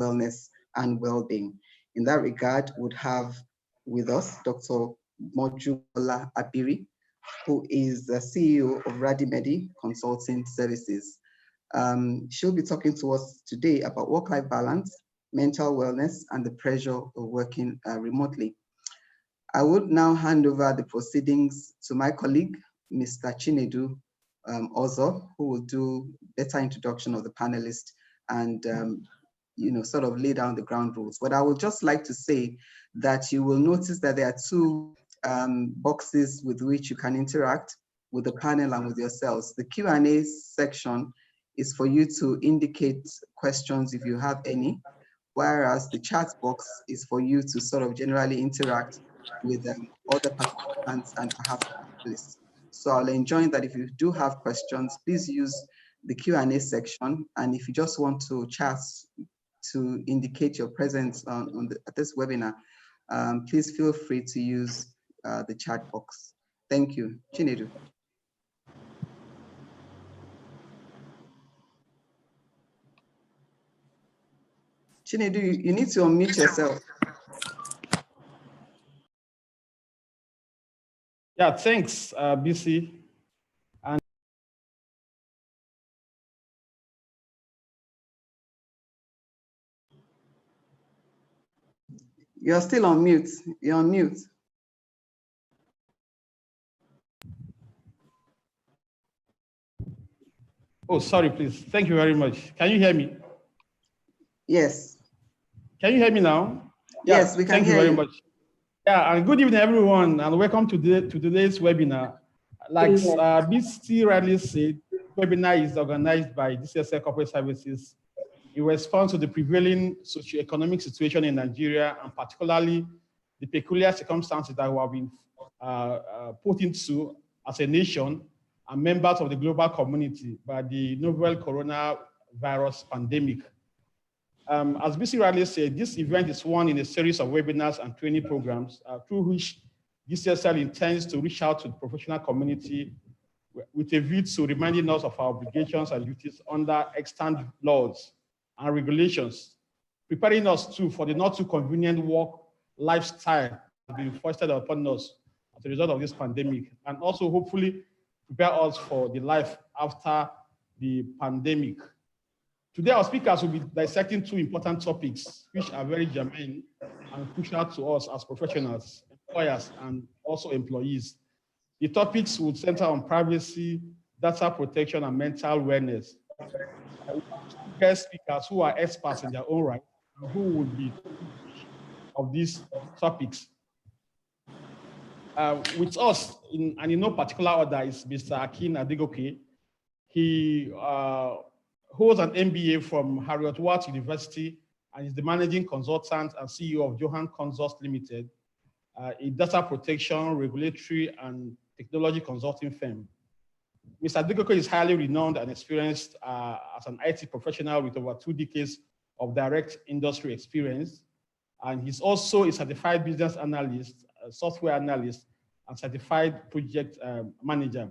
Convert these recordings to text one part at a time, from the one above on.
wellness and well-being. In that regard, would have with us Dr. Mojubola Abiri, who is the CEO of Radimedi Consulting Services. She'll be talking to us today about work-life balance, mental wellness, and the pressure of working remotely. I would now hand over the proceedings to my colleague, Mr. Chinedu Ozo, who will do better introduction of the panelists and sort of lay down the ground rules. But I would just like to say that you will notice that there are two boxes with which you can interact with the panel and with yourselves. The Q&A section is for you to indicate questions if you have any, whereas the chat box is for you to sort of generally interact with other participants and perhaps panelists. So I'll enjoin that if you do have questions, please use the Q&A section. And if you just want to chat to indicate your presence at this webinar, please feel free to use the chat box. Thank you. Chinedu. Chinedu, you need to unmute yourself. Yeah, thanks, BC. And you're still on mute. You're on mute. Oh, sorry, please. Thank you very much. Can you hear me? Yes. Can you hear me now? Yes, we can hear you. Thank you very much. Yeah, and good evening, everyone, and welcome to today's webinar. Like BC rightly said, the webinar is organized by DCSL Corporate Services in response to the prevailing socioeconomic situation in Nigeria, and particularly the peculiar circumstances that we have been put into as a nation and members of the global community by the novel coronavirus pandemic. As BC rightly said, this event is one in a series of webinars and training programs through which DCSL intends to reach out to the professional community with a view to reminding us of our obligations and duties under extant laws and regulations, preparing us too for the not too convenient work lifestyle being foisted upon us as a result of this pandemic, and also hopefully prepare us for the life after the pandemic. Today, our speakers will be dissecting two important topics, which are very germane and crucial to us as professionals, employers, and also employees. The topics would center on privacy, data protection, and mental wellness. Guest speakers who are experts in their own right and who will be of these topics. With us, in no particular order, is Mr. Akin Adegoke. He holds an MBA from Heriot-Watt University and is the managing consultant and CEO of Johan Consults Limited, a data protection, regulatory, and technology consulting firm. Mr. Adegoke is highly renowned and experienced as an IT professional with over 2 decades of direct industry experience. And he's also a certified business analyst, a software analyst, and certified project manager.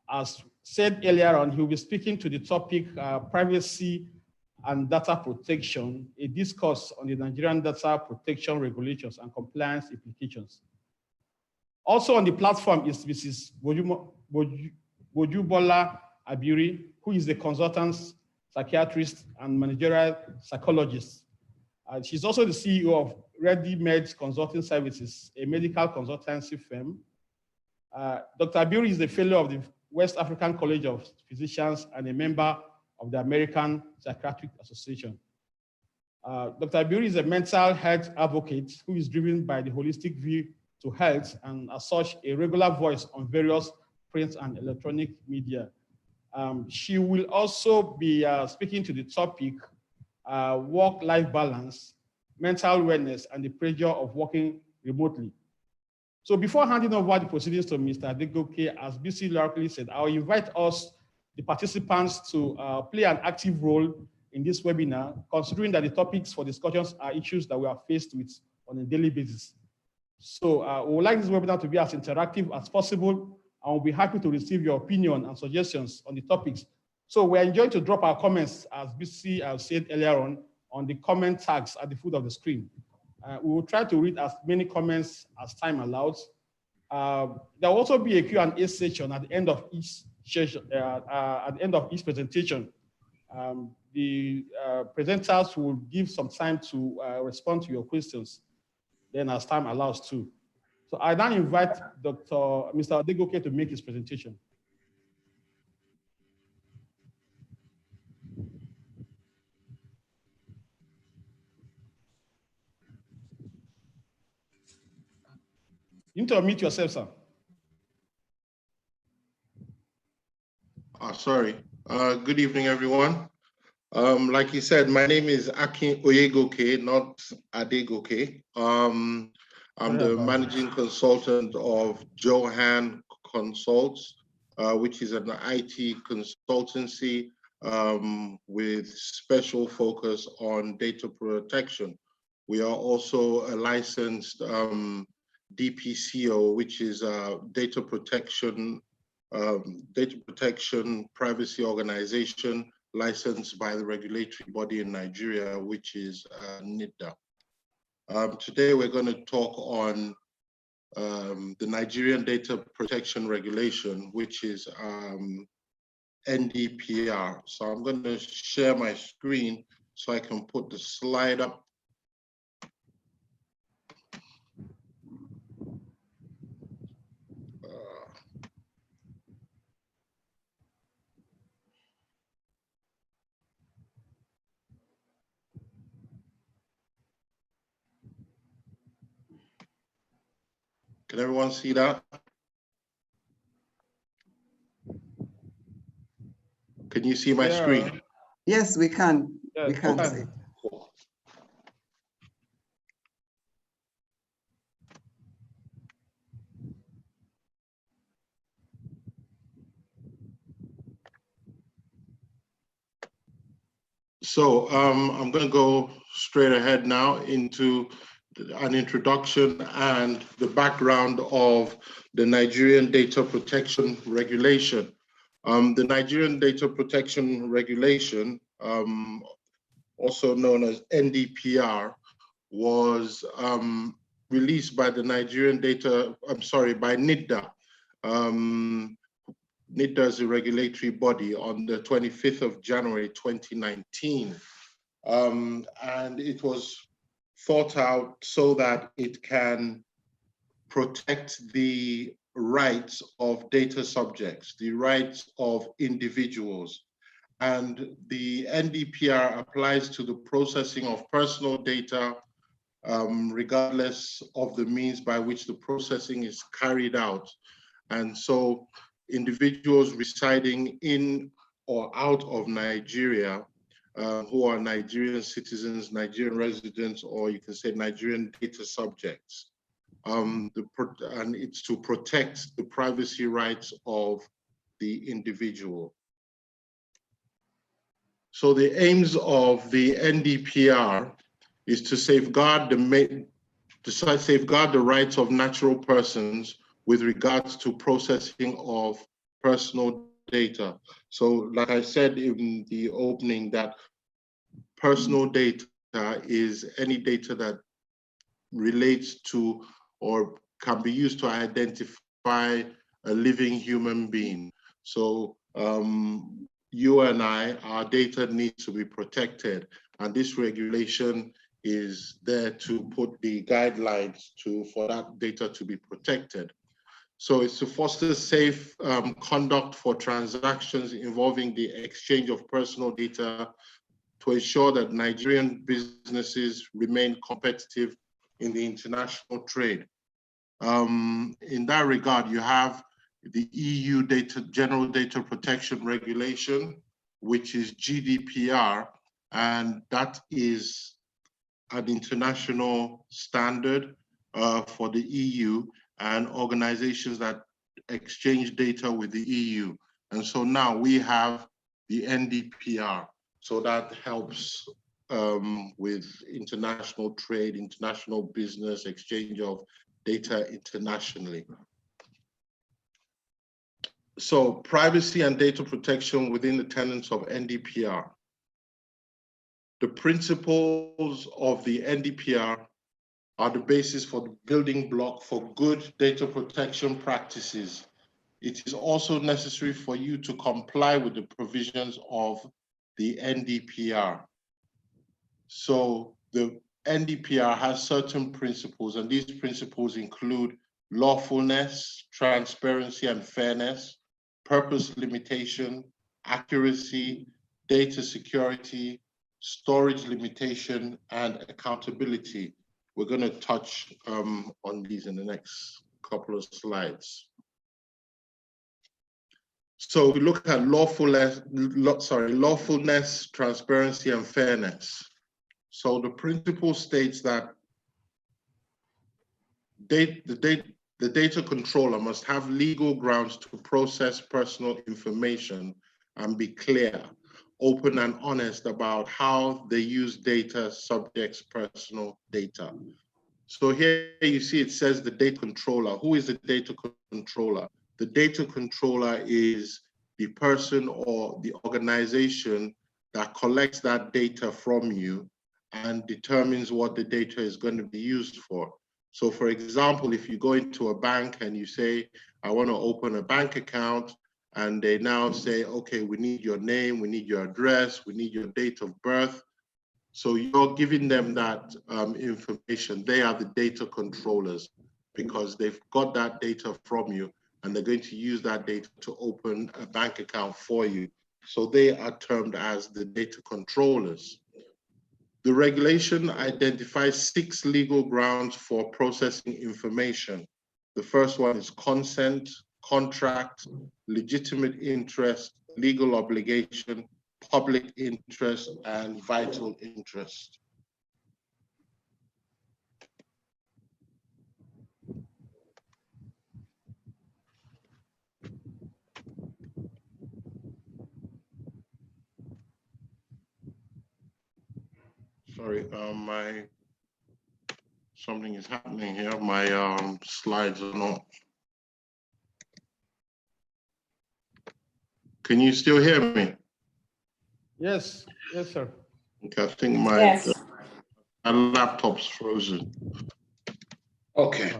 As said earlier on, he will be speaking to the topic privacy and data protection, a discourse on the Nigerian data protection regulations and compliance implications. Also on the platform is Mrs. Mojubola Abiri, who is a consultant, psychiatrist, and managerial psychologist. She's also the CEO of Radimedi Consulting Services, a medical consultancy firm. Dr. Abiri is a fellow of the West African College of Physicians and a member of the American Psychiatric Association. Dr. Abiri is a mental health advocate who is driven by the holistic view to health, and as such, a regular voice on various print and electronic media. She will also be speaking to the topic work-life balance, mental wellness, and the pressure of working remotely. So before handing over the proceedings to Mr. Adegoke, as BC largely said, I'll invite us, the participants, to play an active role in this webinar, considering that the topics for discussions are issues that we are faced with on a daily basis. So we would like this webinar to be as interactive as possible, and we'll be happy to receive your opinion and suggestions on the topics. So we're enjoying to drop our comments, as BC said earlier on the comment tags at the foot of the screen. We will try to read as many comments as time allows. There will also be a Q&A session at the end of each session, at the end of each presentation. The presenters will give some time to respond to your questions, then as time allows too. So I now invite Mr. Adegoke to make his presentation. You need to unmute yourself, sir. Sorry. Good evening, everyone. Like you said, my name is Akin Oyegoke, not Adegoke. I'm the managing consultant of Johan Consults, which is an IT consultancy with special focus on data protection. We are also a licensed DPCO, which is a data protection privacy organization licensed by the regulatory body in Nigeria, which is NDPR. Today we're going to talk on the Nigerian Data Protection Regulation, which is NDPR. So I'm going to share my screen so I can put the slide up. Can everyone see that? Can you see my screen? Yes, we can. Yes, we can see. Cool. So I'm going to go straight ahead now into an introduction and the background of the Nigerian Data Protection Regulation. The Nigerian Data Protection Regulation, also known as NDPR, was released by the Nigerian by NDPR. NDPR is a regulatory body on the 25th of January 2019. And it was thought out so that it can protect the rights of data subjects, the rights of individuals. And the NDPR applies to the processing of personal data, regardless of the means by which the processing is carried out. And so individuals residing in or out of Nigeria, who are Nigerian citizens, Nigerian residents, or you can say Nigerian data subjects. And it's to protect the privacy rights of the individual. So the aims of the NDPR is to safeguard the rights of natural persons with regards to processing of personal data. So like I said in the opening, that personal data is any data that relates to or can be used to identify a living human being. So you and I, our data needs to be protected, and this regulation is there to put the guidelines for that data to be protected. So it's to foster safe conduct for transactions involving the exchange of personal data, to ensure that Nigerian businesses remain competitive in the international trade. In that regard, you have the EU General Data Protection Regulation, which is GDPR, and that is an international standard for the EU and organizations that exchange data with the EU. And so now we have the NDPR. So that helps with international trade, international business, exchange of data internationally. So privacy and data protection within the tenets of NDPR. The principles of the NDPR are the basis for the building block for good data protection practices. It is also necessary for you to comply with the provisions of the NDPR. So the NDPR has certain principles, and these principles include lawfulness, transparency and fairness, purpose limitation, accuracy, data security, storage limitation, and accountability. We're going to touch on these in the next couple of slides. So we look at lawfulness, transparency, and fairness. So the principle states that the data controller must have legal grounds to process personal information and be clear, open and honest about how they use data subjects' personal data. So here you see it says the data controller. Who is the data controller? The data controller is the person or the organization that collects that data from you and determines what the data is going to be used for. So for example, if you go into a bank and you say, I want to open a bank account, and they now say, okay, we need your name, we need your address, we need your date of birth. So you're giving them that information. They are the data controllers because they've got that data from you and they're going to use that data to open a bank account for you. So they are termed as the data controllers. The regulation identifies 6 legal grounds for processing information. The first one is consent, contract, legitimate interest, legal obligation, public interest, and vital interest. Sorry, something is happening here. My slides are not. Can you still hear me? Yes, yes, sir. Okay, I think my laptop's frozen. Okay,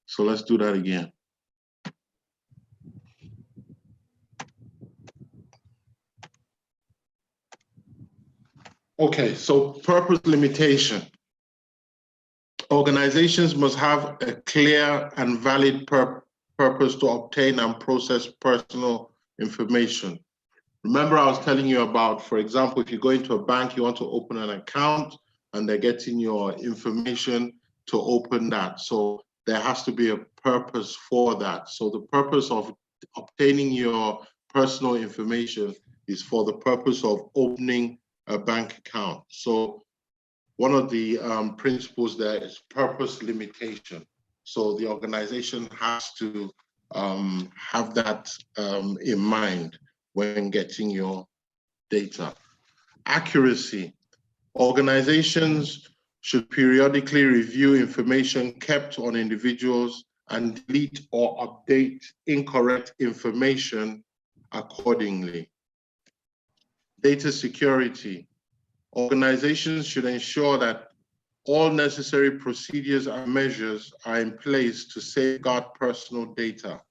so let's do that again. Okay, so purpose limitation. Organizations must have a clear and valid purpose to obtain and process personal information. Remember, I was telling you about, for example, if you go into a bank, you want to open an account and they're getting your information to open that. So there has to be a purpose for that. So the purpose of obtaining your personal information is for the purpose of opening a bank account. So one of the principles there is purpose limitation. So the organization has to have that in mind when getting your data. Accuracy. Organizations should periodically review information kept on individuals and delete or update incorrect information accordingly. Data security. Organizations should ensure that all necessary procedures and measures are in place to safeguard personal data.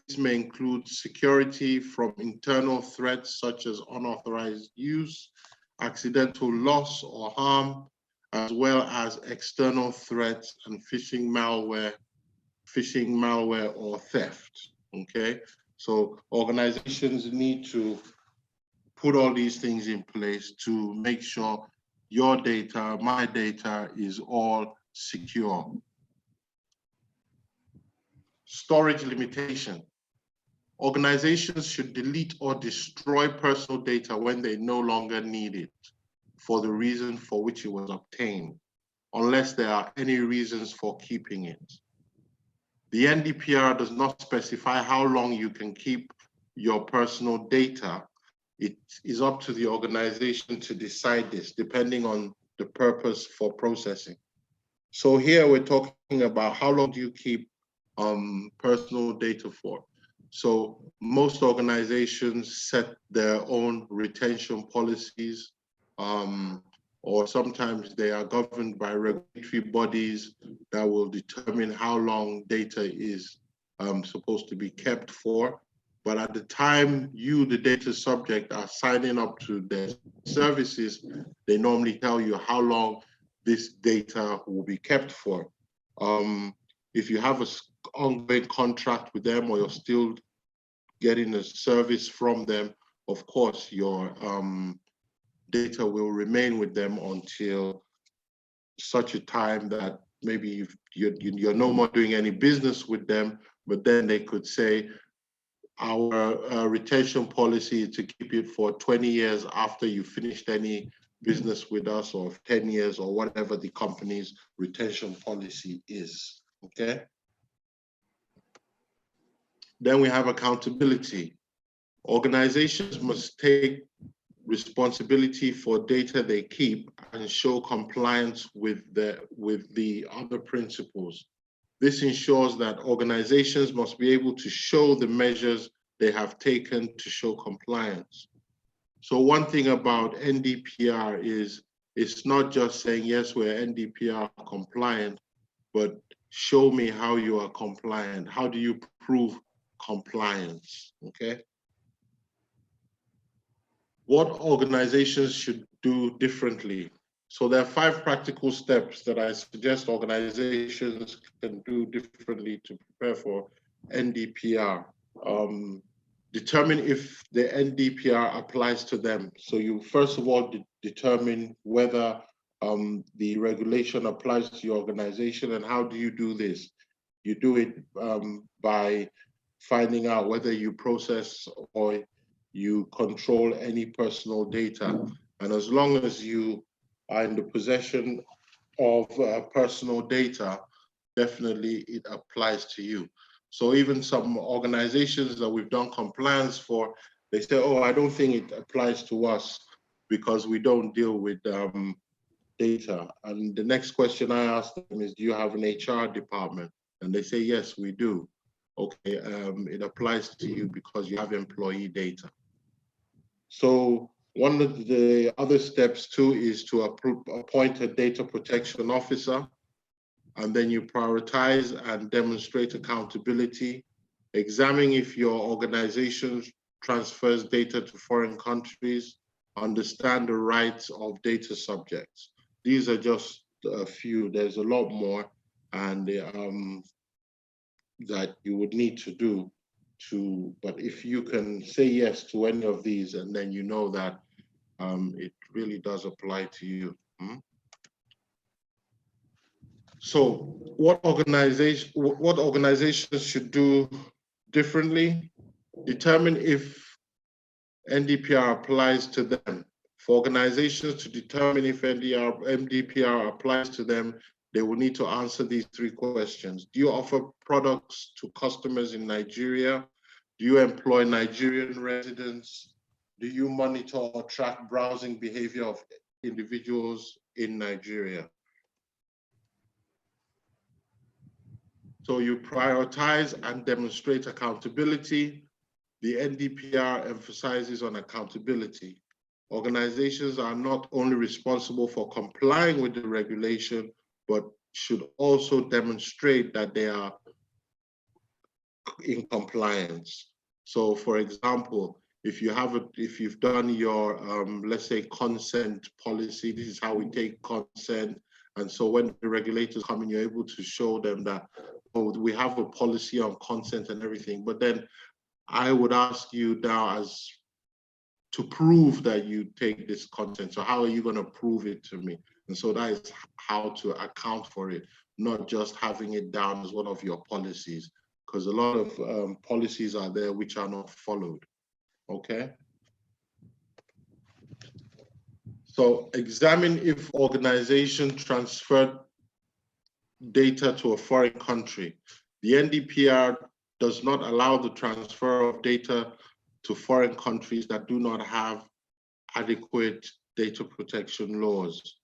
This may include security from internal threats such as unauthorized use, accidental loss or harm, as well as external threats and phishing malware or theft, okay? So organizations need to put all these things in place to make sure your data, my data is all secure. Storage limitation. Organizations should delete or destroy personal data when they no longer need it for the reason for which it was obtained, unless there are any reasons for keeping it. The NDPR does not specify how long you can keep your personal data. It is up to the organization to decide this, depending on the purpose for processing. So here we're talking about how long do you keep personal data for. So most organizations set their own retention policies. or sometimes they are governed by regulatory bodies that will determine how long data is supposed to be kept for. But at the time you, the data subject, are signing up to their services, they normally tell you how long this data will be kept for. If you have an ongoing contract with them, or you're still getting a service from them, of course, your data will remain with them until such a time that maybe you're no more doing any business with them, but then they could say, our retention policy is to keep it for 20 years after you finished any business with us, or 10 years, or whatever the company's retention policy is, okay? Then we have accountability. Organizations must take responsibility for data they keep and show compliance with the other principles. This ensures that organizations must be able to show the measures they have taken to show compliance. So one thing about NDPR is it's not just saying, yes, we're NDPR compliant, but show me how you are compliant. How do you prove compliance, okay? What organizations should do differently? So there are 5 practical steps that I suggest organizations can do differently to prepare for NDPR. Determine if the NDPR applies to them. So you first of all determine whether the regulation applies to your organization. And how do you do this? You do it by finding out whether you process or you control any personal data. And as long as you are in the possession of personal data, definitely it applies to you. So even some organizations that we've done compliance for, they say, oh, I don't think it applies to us because we don't deal with data. And the next question I ask them is, do you have an HR department? And they say, yes, we do. Okay, it applies to you because you have employee data. So one of the other steps too is to appoint a data protection officer, and then you prioritize and demonstrate accountability. Examine if your organization transfers data to foreign countries. Understand the rights of data subjects. These are just a few. There's a lot more, and that you would need to do. But if you can say yes to any of these, and then you know that it really does apply to you. So what organizations should do differently? Determine if NDPR applies to them. For organizations to determine if NDPR applies to them, they will need to answer these 3 questions. Do you offer products to customers in Nigeria? Do you employ Nigerian residents? Do you monitor or track browsing behavior of individuals in Nigeria? So you prioritize and demonstrate accountability. The NDPR emphasizes on accountability. Organizations are not only responsible for complying with the regulation, but should also demonstrate that they are in compliance. So for example, if you've done your, let's say, consent policy, this is how we take consent. And so when the regulators come in, you're able to show them that, oh, we have a policy on consent and everything. But then I would ask you now as to prove that you take this consent. So how are you going to prove it to me? And so that is how to account for it, not just having it down as one of your policies, because a lot of policies are there which are not followed. Okay. So examine if organization transferred data to a foreign country. The NDPR does not allow the transfer of data to foreign countries that do not have adequate data protection laws.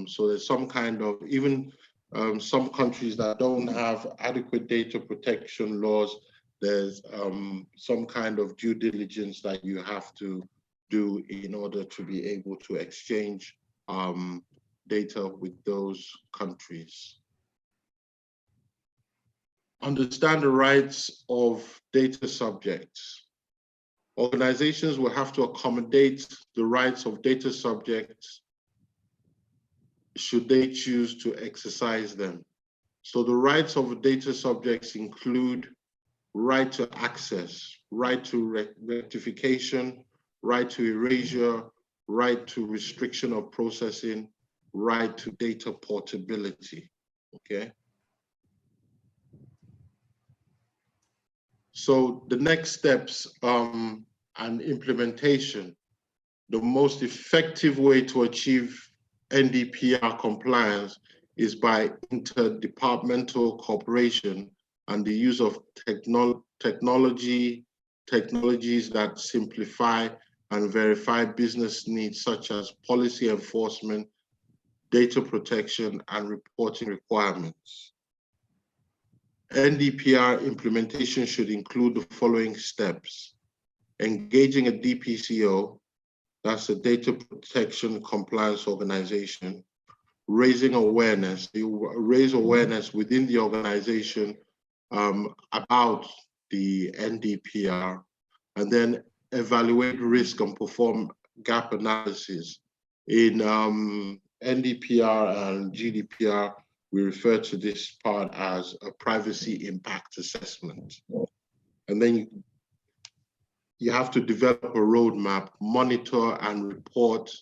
So there's some kind of, even some countries that don't have adequate data protection laws, there's some kind of due diligence that you have to do in order to be able to exchange data with those countries. Understand the rights of data subjects. Organizations will have to accommodate the rights of data subjects should they choose to exercise them. So the rights of data subjects include right to access, right to rectification, right to erasure, right to restriction of processing, right to data portability, okay? So the next steps and implementation, the most effective way to achieve NDPR compliance is by interdepartmental cooperation and the use of technologies that simplify and verify business needs, such as policy enforcement, data protection, and reporting requirements. NDPR implementation should include the following steps: engaging a DPCO, that's a data protection compliance organization, raising awareness. You raise awareness within the organization about the NDPR, and then evaluate risk and perform gap analysis. In NDPR and GDPR, we refer to this part as a privacy impact assessment. And then you have to develop a roadmap, monitor and report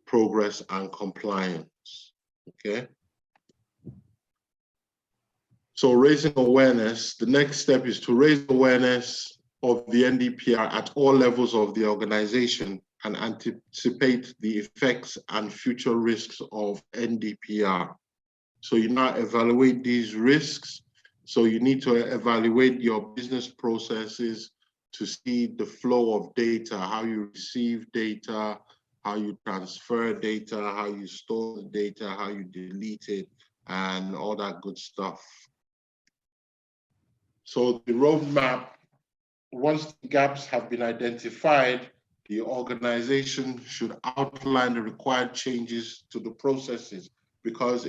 progress and compliance, okay? So raising awareness, the next step is to raise awareness of the NDPR at all levels of the organization and anticipate the effects and future risks of NDPR. So you now evaluate these risks. So you need to evaluate your business processes to see the flow of data, how you receive data, how you transfer data, how you store the data, how you delete it, and all that good stuff. So the roadmap, once the gaps have been identified, the organization should outline the required changes to the processes, because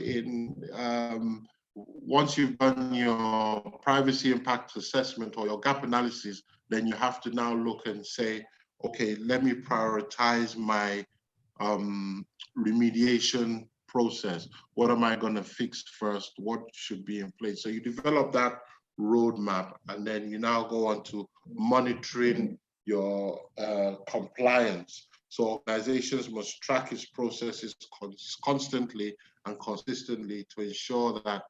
once you've done your privacy impact assessment or your gap analysis, then you have to now look and say, okay, let me prioritize my remediation process. What am I going to fix first? What should be in place? So you develop that roadmap, and then you now go on to monitoring your compliance. So organizations must track its processes constantly and consistently to ensure that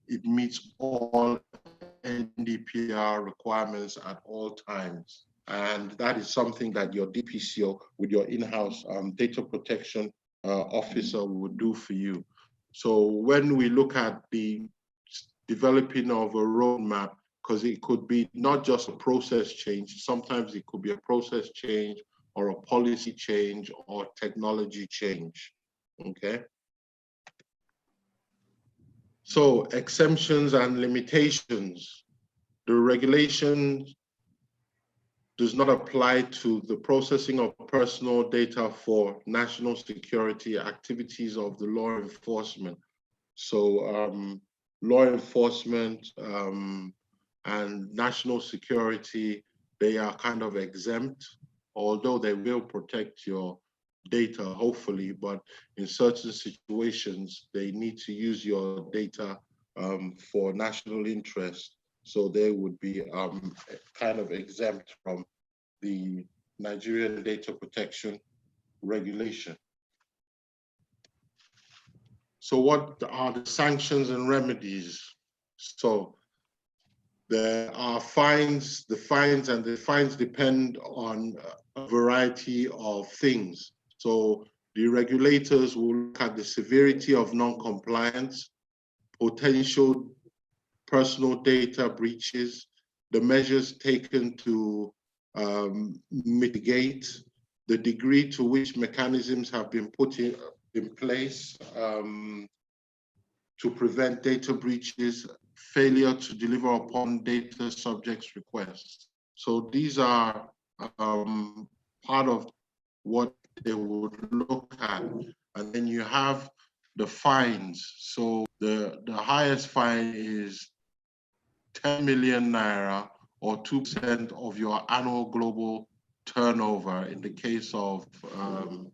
it meets all NDPR requirements at all times. And that is something that your DPCO with your in-house data protection officer would do for you. So when we look at the developing of a roadmap, because it could be not just a process change, sometimes it could be a process change or a policy change or technology change, okay? So exemptions and limitations. The regulation does not apply to the processing of personal data for national security activities of the law enforcement. So law enforcement and national security, they are kind of exempt, although they will protect your data, hopefully, but in certain situations, they need to use your data for national interest. So they would be kind of exempt from the Nigerian data protection regulation. So what are the sanctions and remedies? So there are fines, the fines depend on a variety of things. So the regulators will look at the severity of non-compliance, potential personal data breaches, the measures taken to mitigate, the degree to which mechanisms have been put in place to prevent data breaches, failure to deliver upon data subjects' requests. So these are part of what they would look at. And then you have the fines. So the highest fine is 10 million naira or 2% of your annual global turnover in the case of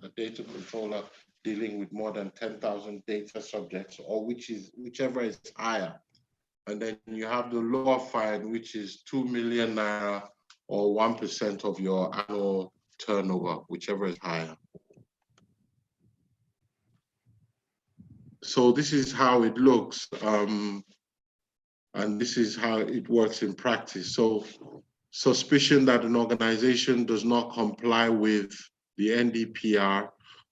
a data controller dealing with more than 10,000 data subjects, or whichever is higher. And then you have the lower fine, which is 2 million naira or 1% of your annual turnover, whichever is higher. So this is how it looks, and this is how it works in practice. So suspicion that an organization does not comply with the NDPR,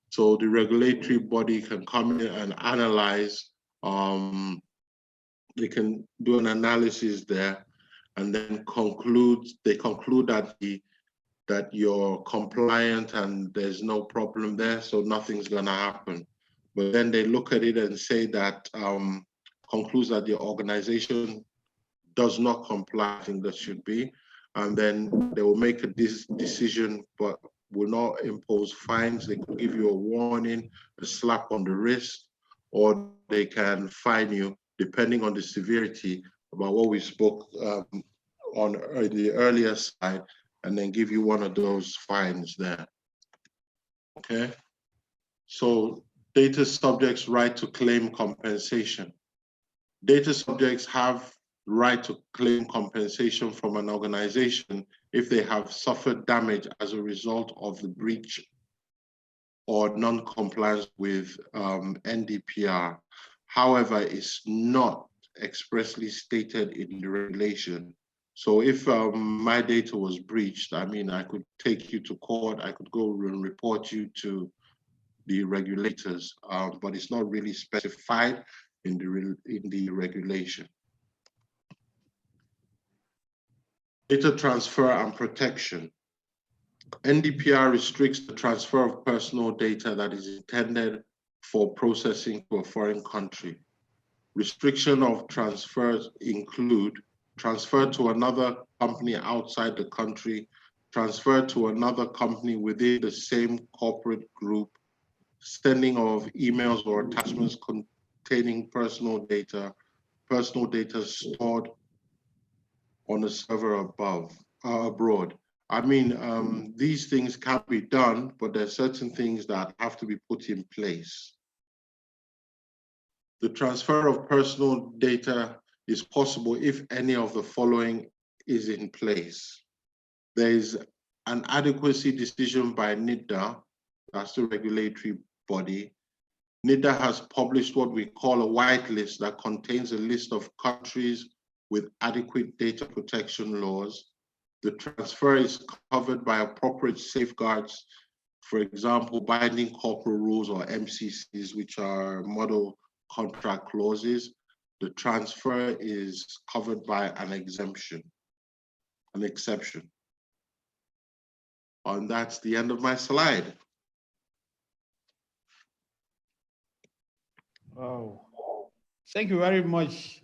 so the regulatory body can come in and analyze, they can do an analysis there and then they conclude that you're compliant and there's no problem there, so nothing's gonna happen. But then they look at it and say that, concludes that the organization does not comply, I think that should be, and then they will make a decision, but will not impose fines. They could give you a warning, a slap on the wrist, or they can fine you, depending on the severity, about what we spoke on in the earlier slide, and then give you one of those fines there. Okay, so data subjects' right to claim compensation. Data subjects have the right to claim compensation from an organization if they have suffered damage as a result of the breach or non-compliance with NDPR. However, it's not expressly stated in the regulation. So if my data was breached, I mean, I could take you to court, I could go and report you to the regulators, but it's not really specified in the regulation. Data transfer and protection. NDPR restricts the transfer of personal data that is intended for processing to a foreign country. Restriction of transfers include transfer to another company outside the country, transfer to another company within the same corporate group, sending of emails or attachments containing personal data stored on a server abroad. I mean, these things can be done, but there are certain things that have to be put in place. The transfer of personal data is possible if any of the following is in place. There is an adequacy decision by NIDA, that's the regulatory body. NIDA has published what we call a whitelist that contains a list of countries with adequate data protection laws. The transfer is covered by appropriate safeguards, for example, binding corporate rules or MCCs, which are model contract clauses. The transfer is covered by an exception. And that's the end of my slide. Oh, thank you very much.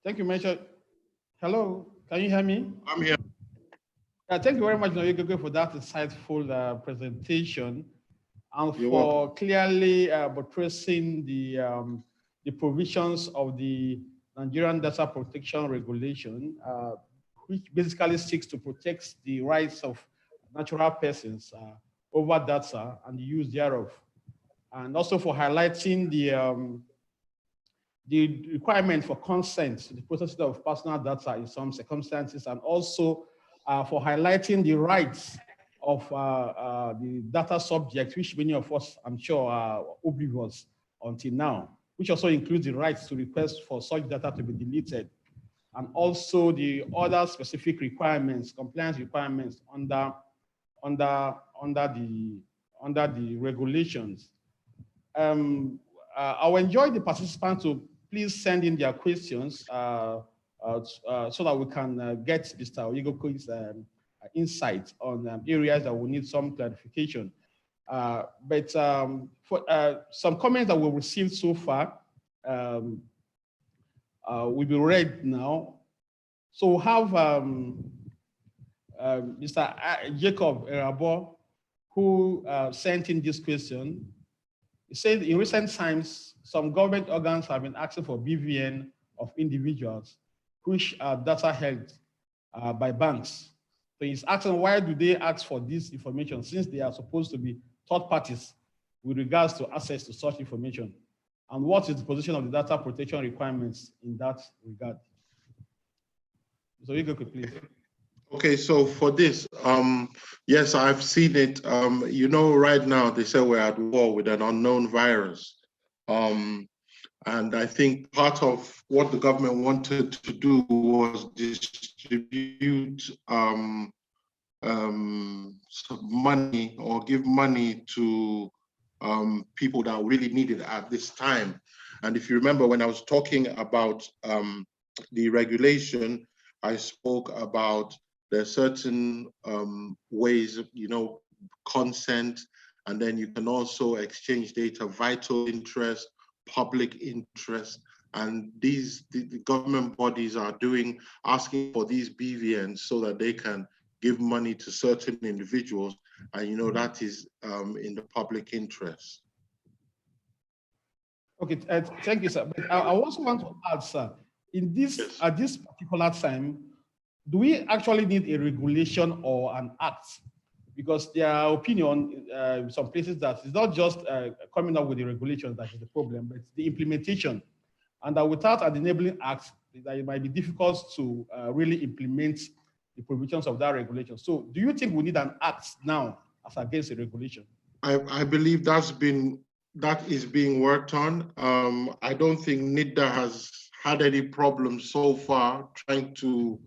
Thank you, Major. Hello, can you hear me? I'm here. Thank you very much, Noyegwe, for that insightful presentation and You're for welcome. clearly buttressing the provisions of the Nigerian Data Protection Regulation, which basically seeks to protect the rights of natural persons over data and the use thereof, and also for highlighting the requirement for consent to the processing of personal data in some circumstances, and also for highlighting the rights of the data subject, which many of us, I'm sure, are oblivious until now, which also includes the rights to request for such data to be deleted, and also the other specific requirements, compliance requirements under the regulations. I'll enjoy the participants to please send in their questions so that we can get Mr. Oyegoko's insight on areas that will need some clarification. But for some comments that we've received so far will be read now. So we have Mr. Jacob Erabo, who sent in this question. He said in recent times, some government organs have been asking for BVN of individuals, which are data held by banks. So he's asking, why do they ask for this information since they are supposed to be third parties with regards to access to such information? And what is the position of the data protection requirements in that regard? So you go, please. Okay, so for this, yes, I've seen it. You know, right now they say we're at war with an unknown virus. And I think part of what the government wanted to do was distribute some money or give money to people that really need it at this time. And if you remember, when I was talking about the regulation, I spoke about there's certain ways, you know, consent, and then you can also exchange data, vital interest, public interest, and these the government bodies are asking for these BVNs so that they can give money to certain individuals, and you know that is in the public interest. Okay, thank you, sir. But I also want to add, sir, in this Yes. at this particular time, do we actually need a regulation or an act? Because there are opinion in some places that it's not just coming up with the regulations that is the problem, but it's the implementation. And that without an enabling act, that it might be difficult to really implement the provisions of that regulation. So do you think we need an act now as against a regulation? I believe that is being worked on. I don't think NIDA has had any problems so far trying to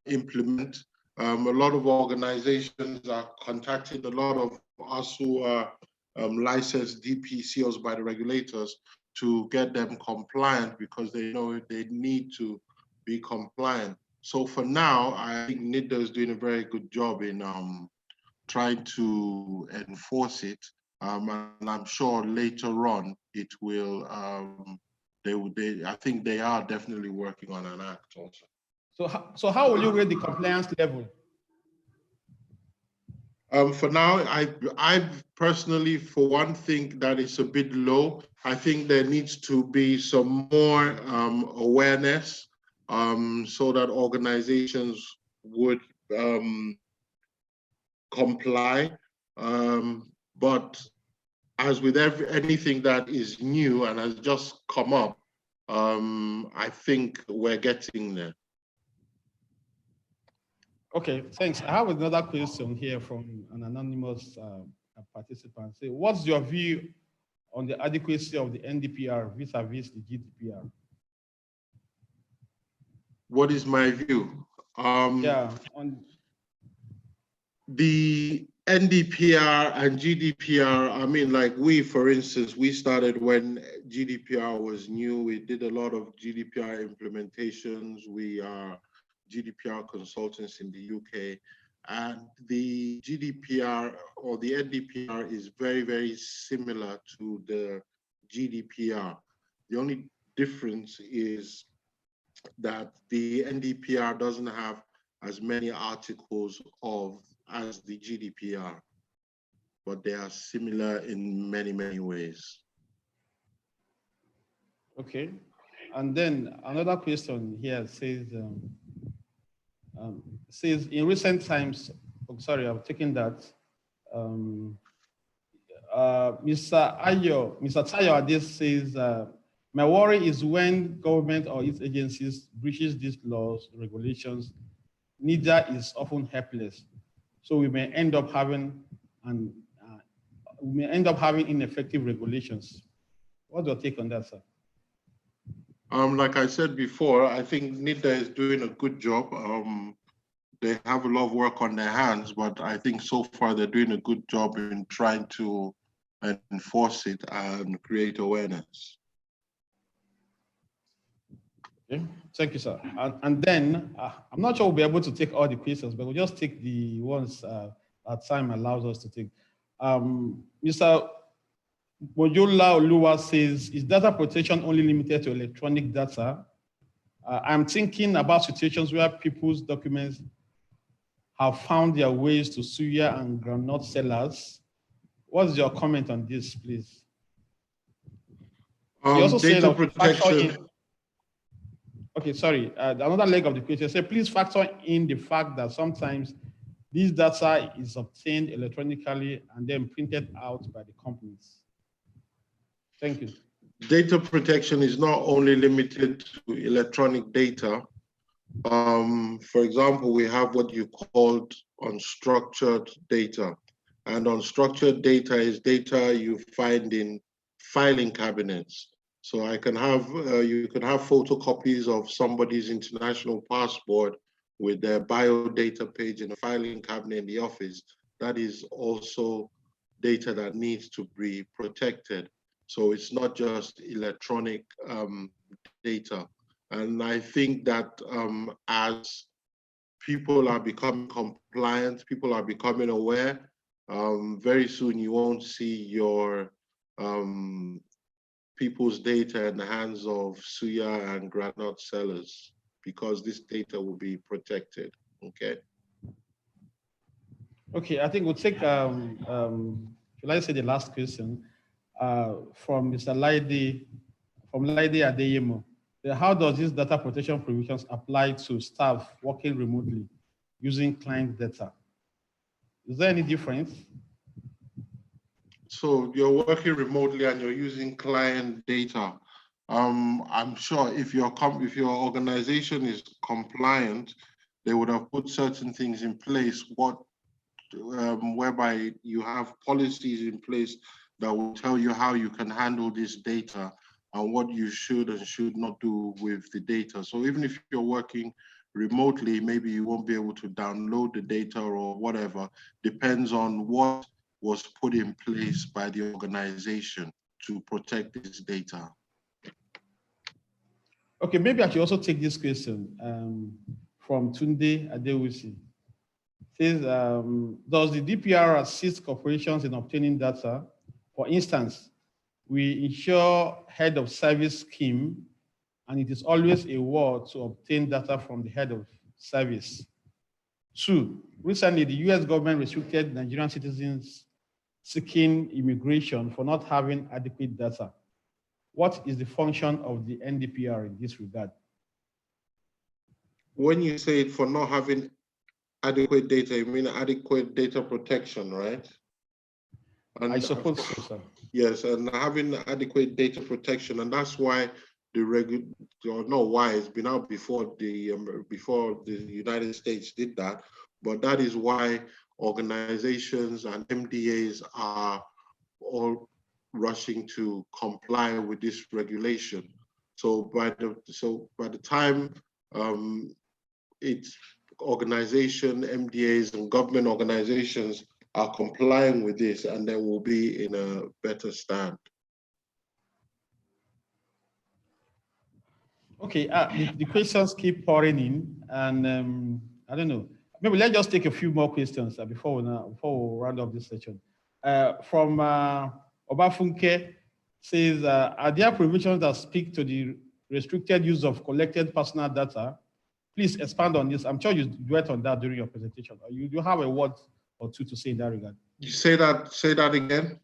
implement. A lot of organizations are contacting a lot of us who are licensed DPCOs by the regulators to get them compliant because they know they need to be compliant. So for now, I think NIDA is doing a very good job in trying to enforce it. And I'm sure later on it will, I think they are definitely working on an act also. So how will you rate the compliance level? For now, I personally, for one, think that it's a bit low. I think there needs to be some more awareness so that organizations would comply. But as with anything that is new and has just come up, I think we're getting there. Okay, thanks. I have another question here from an anonymous participant. Say, what's your view on the adequacy of the NDPR vis-a-vis the GDPR? What is my view? The NDPR and GDPR, I mean, like we, for instance, we started when GDPR was new. We did a lot of GDPR implementations. We are GDPR consultants in the UK. And the GDPR or the NDPR is very, very similar to the GDPR. The only difference is that the NDPR doesn't have as many articles as the GDPR, but they are similar in many, many ways. Okay, and then another question here says, says in recent times, sorry, I'm taking that. Mr. Tayo Ade says, my worry is when government or its agencies breaches these laws, regulations, NIDA is often helpless. So we may end up having ineffective regulations. What's your take on that, sir? Like I said before, I think NIDA is doing a good job. They have a lot of work on their hands, but I think so far they're doing a good job in trying to enforce it and create awareness. Okay, thank you, sir. And then I'm not sure we'll be able to take all the questions, but we'll just take the ones that time allows us to take. Mr. Mojola Oluwa says, is data protection only limited to electronic data? I'm thinking about situations where people's documents have found their ways to suya and groundnut sellers. What's your comment on this, please? You also say Data that factor protection. in, okay, sorry, another leg of the question, say please factor in the fact that sometimes this data is obtained electronically and then printed out by the companies. Thank you. Data protection is not only limited to electronic data. For example, we have what you called unstructured data. And unstructured data is data you find in filing cabinets. So I can have, you can have photocopies of somebody's international passport with their biodata page in a filing cabinet in the office. That is also data that needs to be protected. So it's not just electronic data. And I think that as people are becoming compliant, people are becoming aware, very soon you won't see your people's data in the hands of suya and groundnut sellers, because this data will be protected, okay? Okay, I think we'll take, shall I say the last question from Mr. Laide, from Laide Adeyemo. How does this data protection provisions apply to staff working remotely using client data? Is there any difference? So you're working remotely and you're using client data. I'm sure if your organization is compliant, they would have put certain things in place, whereby you have policies in place that will tell you how you can handle this data and what you should and should not do with the data. So even if you're working remotely, maybe you won't be able to download the data or whatever, depends on what was put in place by the organization to protect this data. Okay, maybe I should also take this question from Tunde Adewusi. Says, does the DPR assist corporations in obtaining data? For instance, we insure head of service scheme, and it is always a war to obtain data from the head of service. 2, recently the US government restricted Nigerian citizens seeking immigration for not having adequate data. What is the function of the NDPR in this regard? When you say for not having adequate data, you mean adequate data protection, right? And I suppose so, sir. Yes, and having adequate data protection, and that's why the it's been out before the United States did that, but that is why organizations and MDAs are all rushing to comply with this regulation. So by the time it's organization, MDAs, and government organizations are complying with this, and then we'll be in a better stand. Okay, the questions keep pouring in, and I don't know. Maybe let's just take a few more questions before we round up this session. From Obafunke says, are there provisions that speak to the restricted use of collected personal data? Please expand on this. I'm sure you dwelt on that during your presentation. You do have a word or two to say in that regard. You say that again?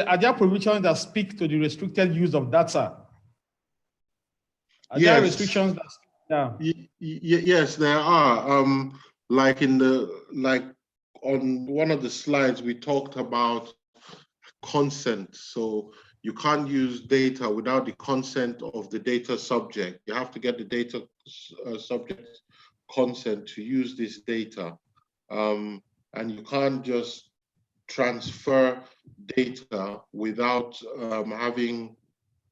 Are there provisions that speak to the restricted use of data? Are yes. there restrictions that, Yes, there are. Like on one of the slides, we talked about consent. So you can't use data without the consent of the data subject. You have to get the data subject consent to use this data. And you can't just transfer data without having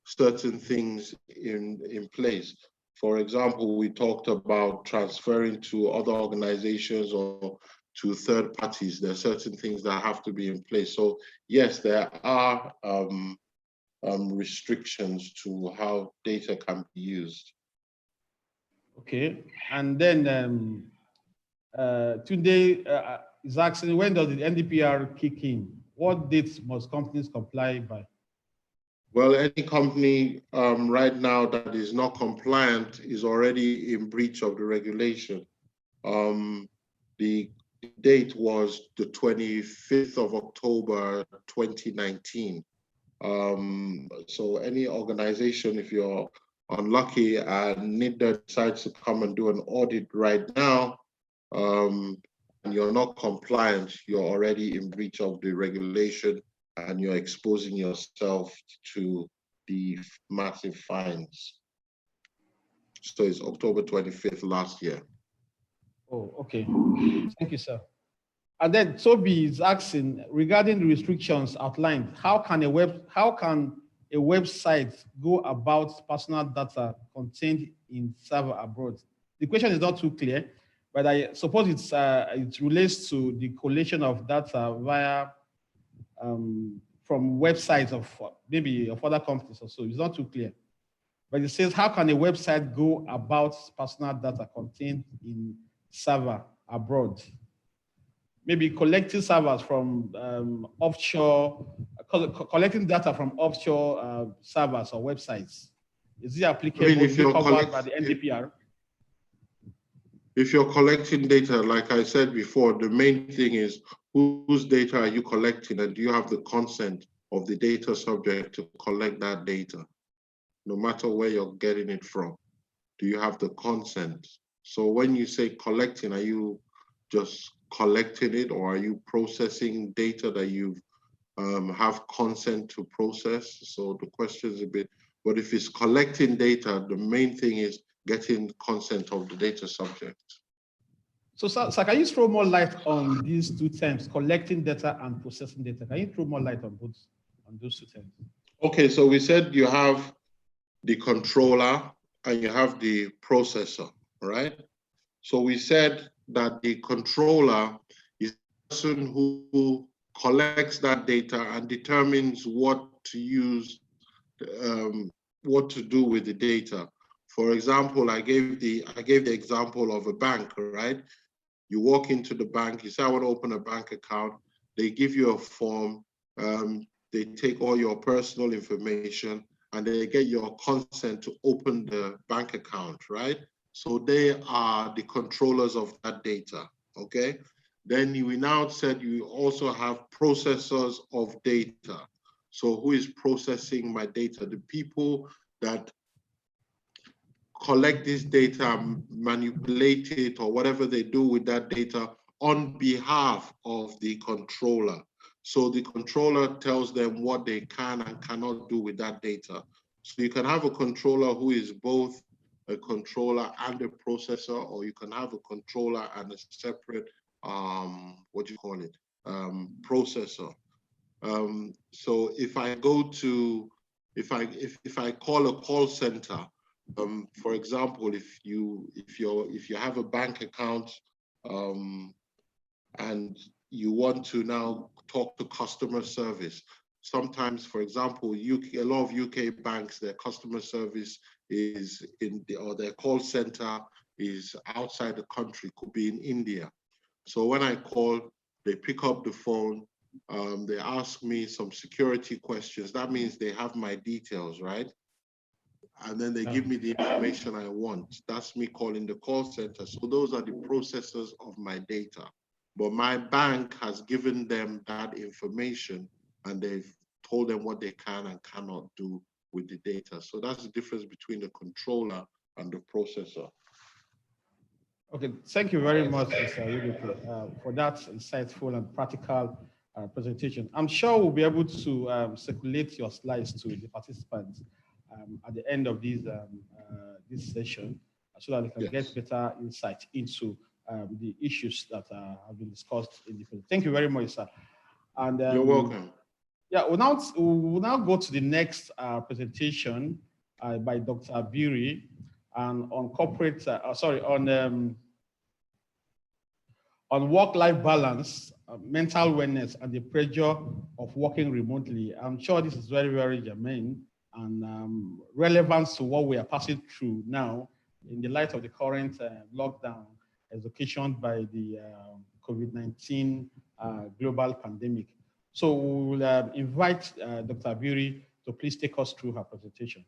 certain things in place. For example, we talked about transferring to other organizations or to third parties. There are certain things that have to be in place. So yes, there are restrictions to how data can be used. Okay, and then Tunde is asking, when does the NDPR kick in? What dates must companies comply by? Well, any company right now that is not compliant is already in breach of the regulation. The date was the 25th of October, 2019. So any organization, if you're unlucky and NIDA decides to come and do an audit right now, and you're not compliant, you're already in breach of the regulation and you're exposing yourself to the massive fines. So it's October 25th last year. Oh, okay. Thank you, sir. And then Toby is asking regarding the restrictions outlined, how can a website go about personal data contained in server abroad? The question is not too clear, but I suppose it relates to the collation of data via from websites of maybe of other companies or so. It's not too clear. But it says, how can a website go about personal data contained in server abroad? Maybe collecting servers from offshore, collecting data from offshore servers or websites. Is it applicable? Is it covered by the NDPR? If you're collecting data, like I said before, the main thing is whose data are you collecting, and do you have the consent of the data subject to collect that data? No matter where you're getting it from, do you have the consent? So when you say collecting, are you just collecting it, or are you processing data that you have consent to process? So the question is a bit, but if it's collecting data, the main thing is getting consent of the data subject. So can you throw more light on these two terms, collecting data and processing data? Can you throw more light on both, on those two terms? Okay, so we said you have the controller and you have the processor, right? So we said that the controller is the person who collects that data and determines what to use, what to do with the data. For example, I gave the example of a bank, right? You walk into the bank, you say, I want to open a bank account. They give you a form. They take all your personal information and they get your consent to open the bank account, right? So they are the controllers of that data, okay? Then we now said you also have processors of data. So who is processing my data? The people that collect this data, manipulate it, or whatever they do with that data on behalf of the controller. So the controller tells them what they can and cannot do with that data. So you can have a controller who is both a controller and a processor, or you can have a controller and a separate, processor. So if I go to, if I call a call center, for example, if you have a bank account and you want to now talk to customer service, sometimes, for example, a lot of UK banks, their customer service is or their call center is outside the country, could be in India. So when I call, they pick up the phone, they ask me some security questions. That means they have my details, right? And then they give me the information I want. That's me calling the call center. So those are the processors of my data. But my bank has given them that information and they've told them what they can and cannot do with the data. So that's the difference between the controller and the processor. Okay, thank you very much, Mr. Yudupe, for that insightful and practical presentation. I'm sure we'll be able to circulate your slides to the participants at the end of this session, so that they can get better insight into the issues that have been discussed in the presentation. Thank you very much, sir. And you're welcome. Yeah, we'll now go to the next presentation by Dr. Abiri, and on corporate, on work-life balance, mental wellness, and the pressure of working remotely. I'm sure this is very, very germane and relevant to what we are passing through now in the light of the current lockdown as occasioned by the COVID-19 global pandemic. So we'll invite Dr. Abiri to please take us through her presentation.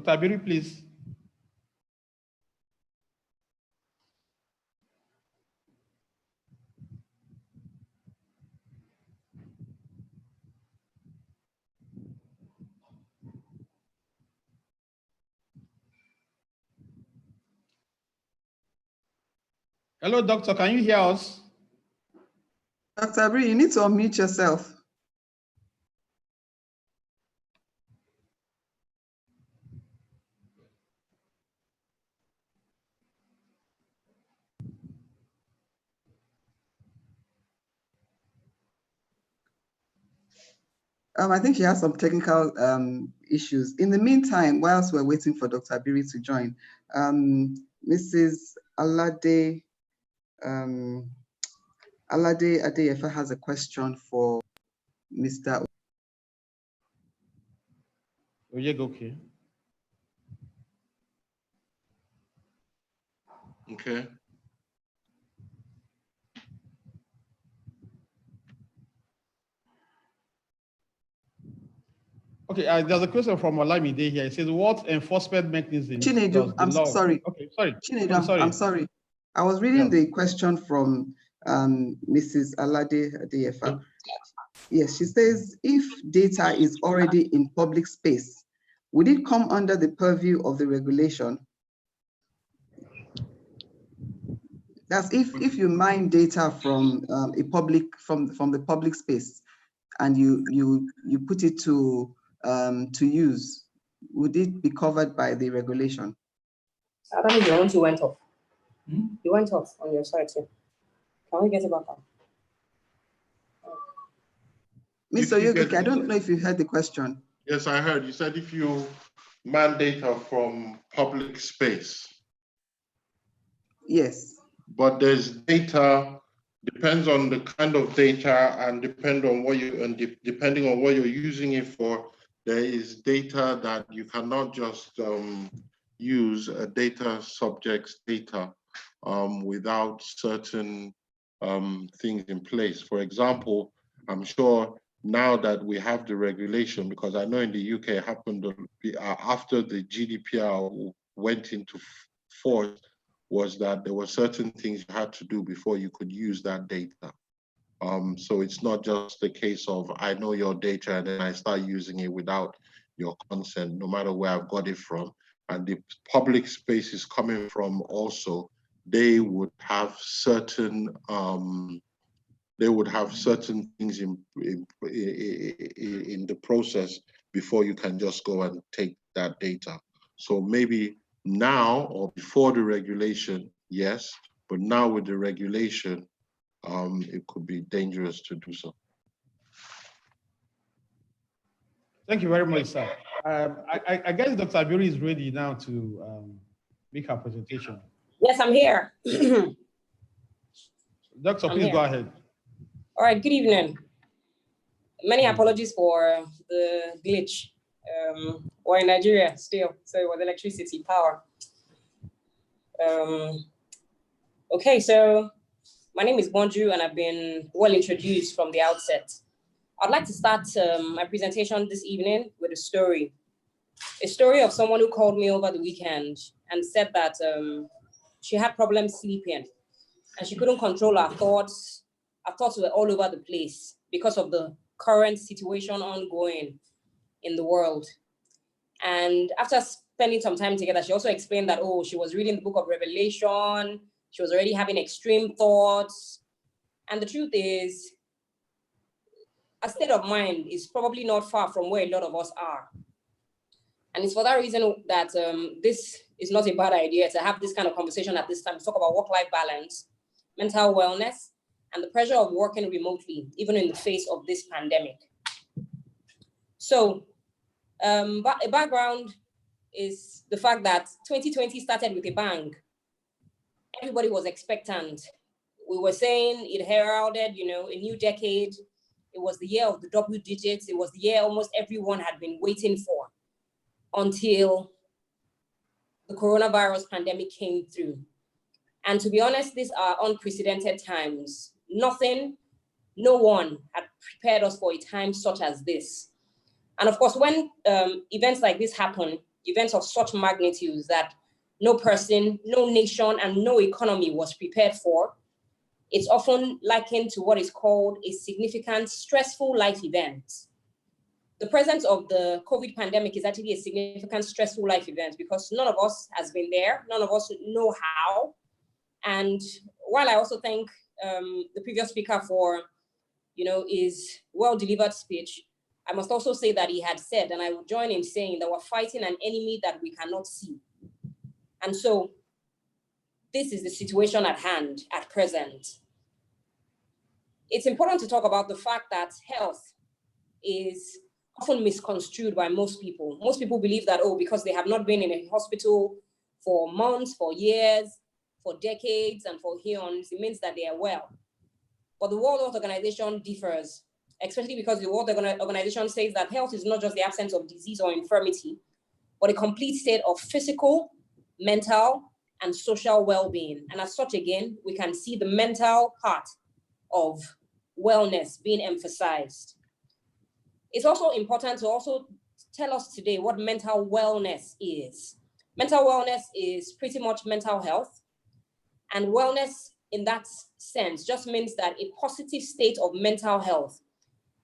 Dr. Abiri, please. Hello, doctor, can you hear us? Dr. Abiri, you need to unmute yourself. I think he has some technical issues. In the meantime, whilst we're waiting for Dr. Abiri to join, Mrs. Alade Adeyefa has a question for Mr. Okay. Okay. Okay, there's a question from Olamide here. It says, what enforcement mechanisms does the I'm law... sorry. Okay, sorry. Chinedu, I'm sorry. I'm sorry. I was reading the question from Mrs. Alade Adeyefa. Yes, she says, if data is already in public space, would it come under the purview of the regulation? That's if you mine data from from the public space and you put it to use, would it be covered by the regulation? I don't know if your own two went off. You went off on your side too. Can we get it back on? Mr. Yogi, I don't know if you heard the question. Yes, I heard. You said if you man data from public space. Yes. But there's data, depends on the kind of data and depending on what you're using it for, there is data that you cannot just use a data subject's data without certain things in place. For example, I'm sure now that we have the regulation, because I know in the UK it happened after the GDPR went into force, was that there were certain things you had to do before you could use that data. So it's not just the case of, I know your data and then I start using it without your consent, no matter where I've got it from. And the public space is coming from also, they would have certain things in the process before you can just go and take that data. So maybe now or before the regulation, yes, but now with the regulation, it could be dangerous to do so. Thank you very much, sir. I guess Dr. Abiri is ready now to make her presentation. Yes, I'm here. Doctor, please go ahead. All right, good evening. Many apologies for the glitch. We're in Nigeria still, so it was electricity, power. Okay, so my name is Bonju and I've been well introduced from the outset. I'd like to start my presentation this evening with a story of someone who called me over the weekend and said that she had problems sleeping and she couldn't control her thoughts. Her thoughts were all over the place because of the current situation ongoing in the world. And after spending some time together, she also explained that, oh, she was reading the book of Revelation. She was already having extreme thoughts. And the truth is, a state of mind is probably not far from where a lot of us are. And it's for that reason that this is not a bad idea to have this kind of conversation at this time, to talk about work-life balance, mental wellness, and the pressure of working remotely, even in the face of this pandemic. So, a background is the fact that 2020 started with a bang. Everybody was expectant. We were saying it heralded, a new decade. It was the year of the double digits. It was the year almost everyone had been waiting for until the coronavirus pandemic came through. And to be honest, these are unprecedented times. No one had prepared us for a time such as this. And of course, when events like this happen, events of such magnitudes that no person, no nation, and no economy was prepared for, it's often likened to what is called a significant stressful life event. The presence of the COVID pandemic is actually a significant stressful life event because none of us has been there, none of us know how. And while I also thank the previous speaker for, his well-delivered speech, I must also say that he had said, and I will join in saying that we're fighting an enemy that we cannot see. And so this is the situation at hand at present. It's important to talk about the fact that health is often misconstrued by most people. Most people believe that, because they have not been in a hospital for months, for years, for decades, and for eons, it means that they are well. But the World Health Organization differs, especially because the World Organization says that health is not just the absence of disease or infirmity, but a complete state of physical, mental, and social well-being. And as such, again, we can see the mental part of wellness being emphasized. It's also important to also tell us today what mental wellness is. Mental wellness is pretty much mental health. And wellness in that sense just means that a positive state of mental health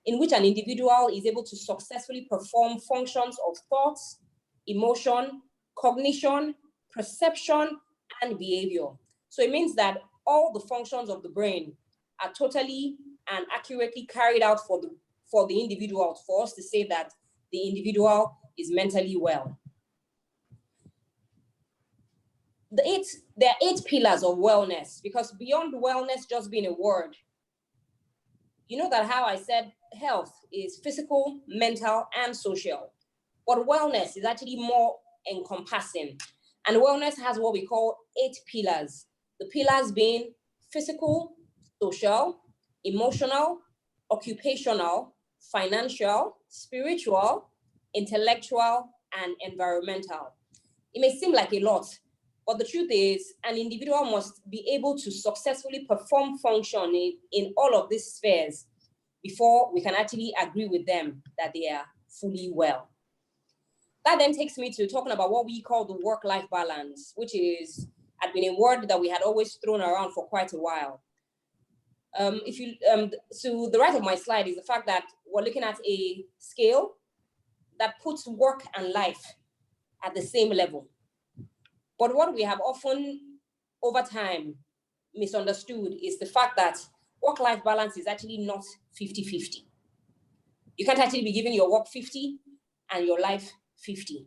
in which an individual is able to successfully perform functions of thoughts, emotion, cognition, perception, and behavior. So it means that all the functions of the brain are totally and accurately carried out for the individual, for us to say that the individual is mentally well. There are 8 pillars of wellness, because beyond wellness just being a word, you know that how I said health is physical, mental, and social. But wellness is actually more encompassing. And wellness has what we call 8 pillars. The pillars being physical, social, emotional, occupational, financial, spiritual, intellectual, and environmental. It may seem like a lot, but the truth is an individual must be able to successfully perform function in all of these spheres before we can actually agree with them that they are fully well. That then takes me to talking about what we call the work-life balance, which had been a word that we had always thrown around for quite a while. So the right of my slide is the fact that we're looking at a scale that puts work and life at the same level. But what we have often, over time, misunderstood is the fact that work-life balance is actually not 50-50. You can't actually be giving your work 50 and your life 50.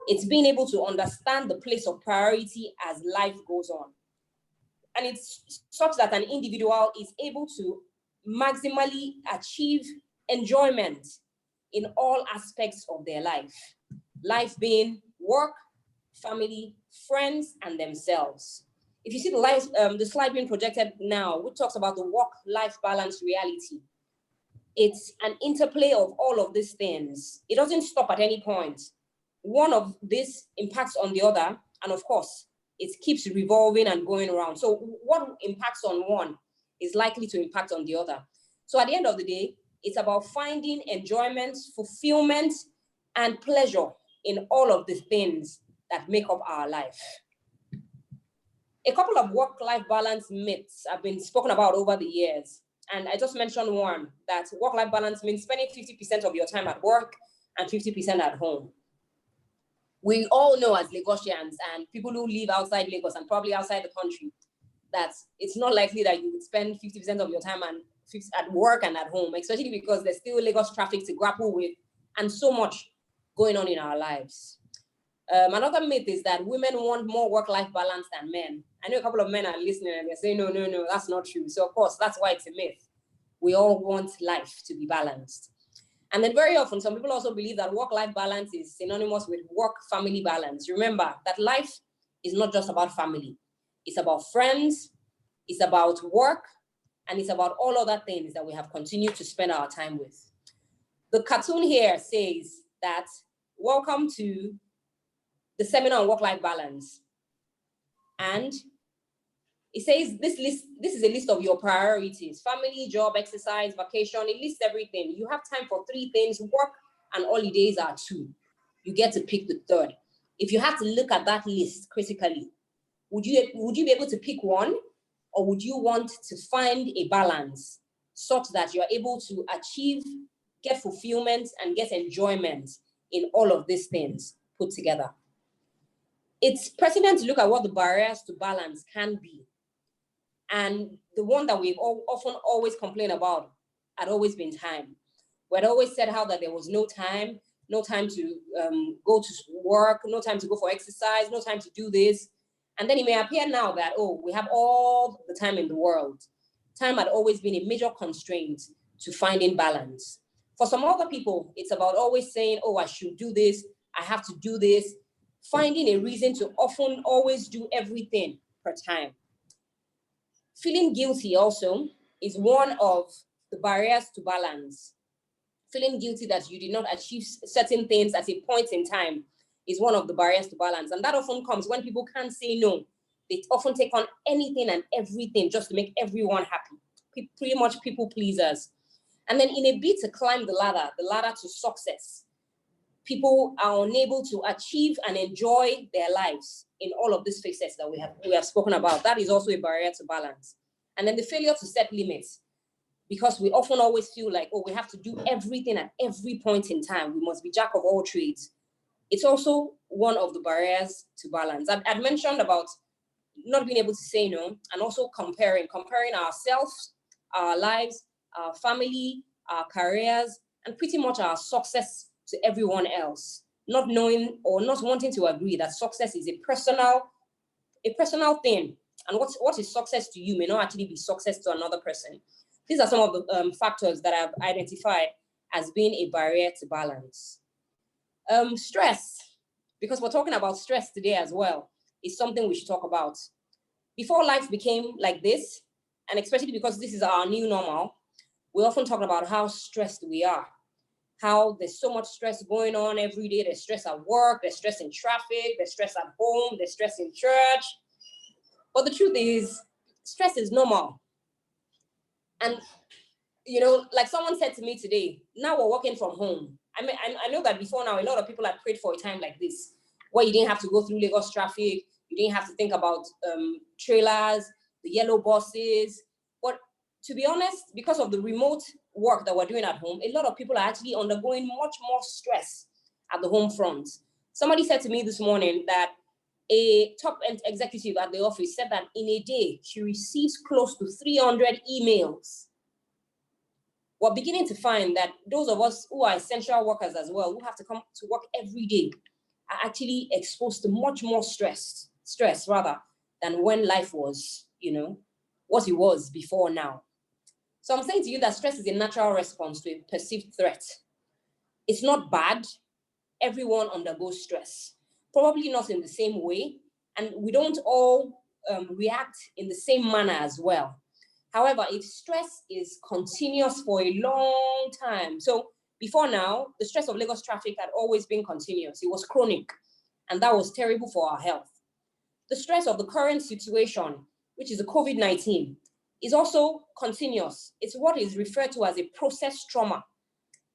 It's being able to understand the place of priority as life goes on. And it's such that an individual is able to maximally achieve enjoyment in all aspects of their life. Life being work, family, friends, and themselves. If you see the slide being projected now, which talks about the work-life balance reality, it's an interplay of all of these things. It doesn't stop at any point. One of this impacts on the other, and of course, it keeps revolving and going around. So what impacts on one is likely to impact on the other. So at the end of the day, it's about finding enjoyment, fulfillment, and pleasure in all of the things that make up our life. A couple of work-life balance myths have been spoken about over the years. And I just mentioned one, that work-life balance means spending 50% of your time at work and 50% at home. We all know as Lagosians and people who live outside Lagos and probably outside the country, that it's not likely that you would spend 50% of your time at work and at home, especially because there's still Lagos traffic to grapple with and so much going on in our lives. Another myth is that women want more work-life balance than men. I know a couple of men are listening and they're saying, no, that's not true. So of course, that's why it's a myth. We all want life to be balanced. And then very often, some people also believe that work-life balance is synonymous with work-family balance. Remember that life is not just about family. It's about friends, it's about work, and it's about all other things that we have continued to spend our time with. The cartoon here says that, welcome to the seminar on work-life balance. And it says this is a list of your priorities: family, job, exercise, vacation. It lists everything. You have time for 3 things. Work and holidays are 2. You get to pick the 3rd. if you have to look at that list critically, would you be able to pick one, or would you want to find a balance such that you're able to achieve, get fulfillment, and get enjoyment in all of these things put together? It's pertinent to look at what the barriers to balance can be. And the one that we've often always complained about had always been time. We had always said how that there was no time to go to work, no time to go for exercise, no time to do this. And then it may appear now that, oh, we have all the time in the world. Time had always been a major constraint to finding balance. For some other people, it's about always saying, oh, I should do this, I have to do this, finding a reason to often always do everything per time. Feeling guilty also is one of the barriers to balance. Feeling guilty that you did not achieve certain things at a point in time is one of the barriers to balance. And that often comes when people can't say no. They often take on anything and everything just to make everyone happy. Pretty much people pleasers. And then in a bid to climb the ladder to success, people are unable to achieve and enjoy their lives in all of these facets that we have spoken about. That is also a barrier to balance. And then the failure to set limits, because we often always feel like, oh, we have to do everything at every point in time. We must be jack of all trades. It's also one of the barriers to balance. I'd mentioned about not being able to say no, and also comparing ourselves, our lives, our family, our careers, and pretty much our success to everyone else, not knowing or not wanting to agree that success is a personal thing. And what is success to you may not actually be success to another person. These are some of the factors that I've identified as being a barrier to balance. Stress, because we're talking about stress today as well, is something we should talk about. Before life became like this, and especially because this is our new normal, we often talk about how stressed we are, how there's so much stress going on every day. There's stress at work, there's stress in traffic, there's stress at home, there's stress in church. But the truth is, stress is normal. And, you know, like someone said to me today, now we're working from home. I mean, I know that before now, a lot of people had prayed for a time like this, where you didn't have to go through Lagos traffic, you didn't have to think about trailers, the yellow buses. But to be honest, because of the remote work that we're doing at home, a lot of people are actually undergoing much more stress at the home front. Somebody said to me this morning that a top executive at the office said that in a day, she receives close to 300 emails. We're beginning to find that those of us who are essential workers as well, who have to come to work every day, are actually exposed to much more stress than when life was, you know, what it was before now. So I'm saying to you that stress is a natural response to a perceived threat. It's not bad. Everyone undergoes stress, probably not in the same way, and we don't all react in the same manner as well. However, if stress is continuous for a long time, so before now, the stress of Lagos traffic had always been continuous. It was chronic, and that was terrible for our health. The stress of the current situation, which is the COVID-19, is also continuous. It's what is referred to as a process trauma.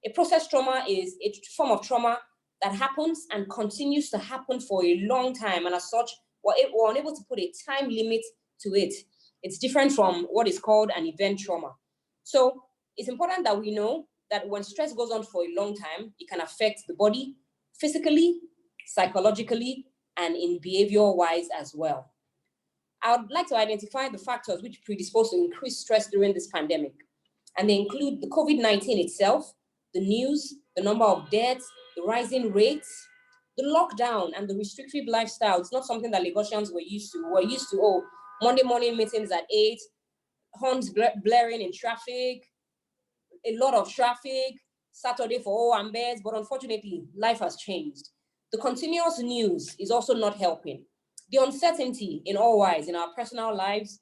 A process trauma is a form of trauma that happens and continues to happen for a long time, and as such, we're unable to put a time limit to it. It's different from what is called an event trauma. So it's important that we know that when stress goes on for a long time, it can affect the body physically, psychologically, and in behavior-wise as well. I would like to identify the factors which predispose to increased stress during this pandemic. And they include the COVID-19 itself, the news, the number of deaths, the rising rates, the lockdown, and the restrictive lifestyle. It's not something that Lagosians were used to. We're used to, oh, Monday morning meetings at 8, horns blaring in traffic, a lot of traffic, Saturday for Owambes, but unfortunately, life has changed. The continuous news is also not helping. The uncertainty in all ways, in our personal lives,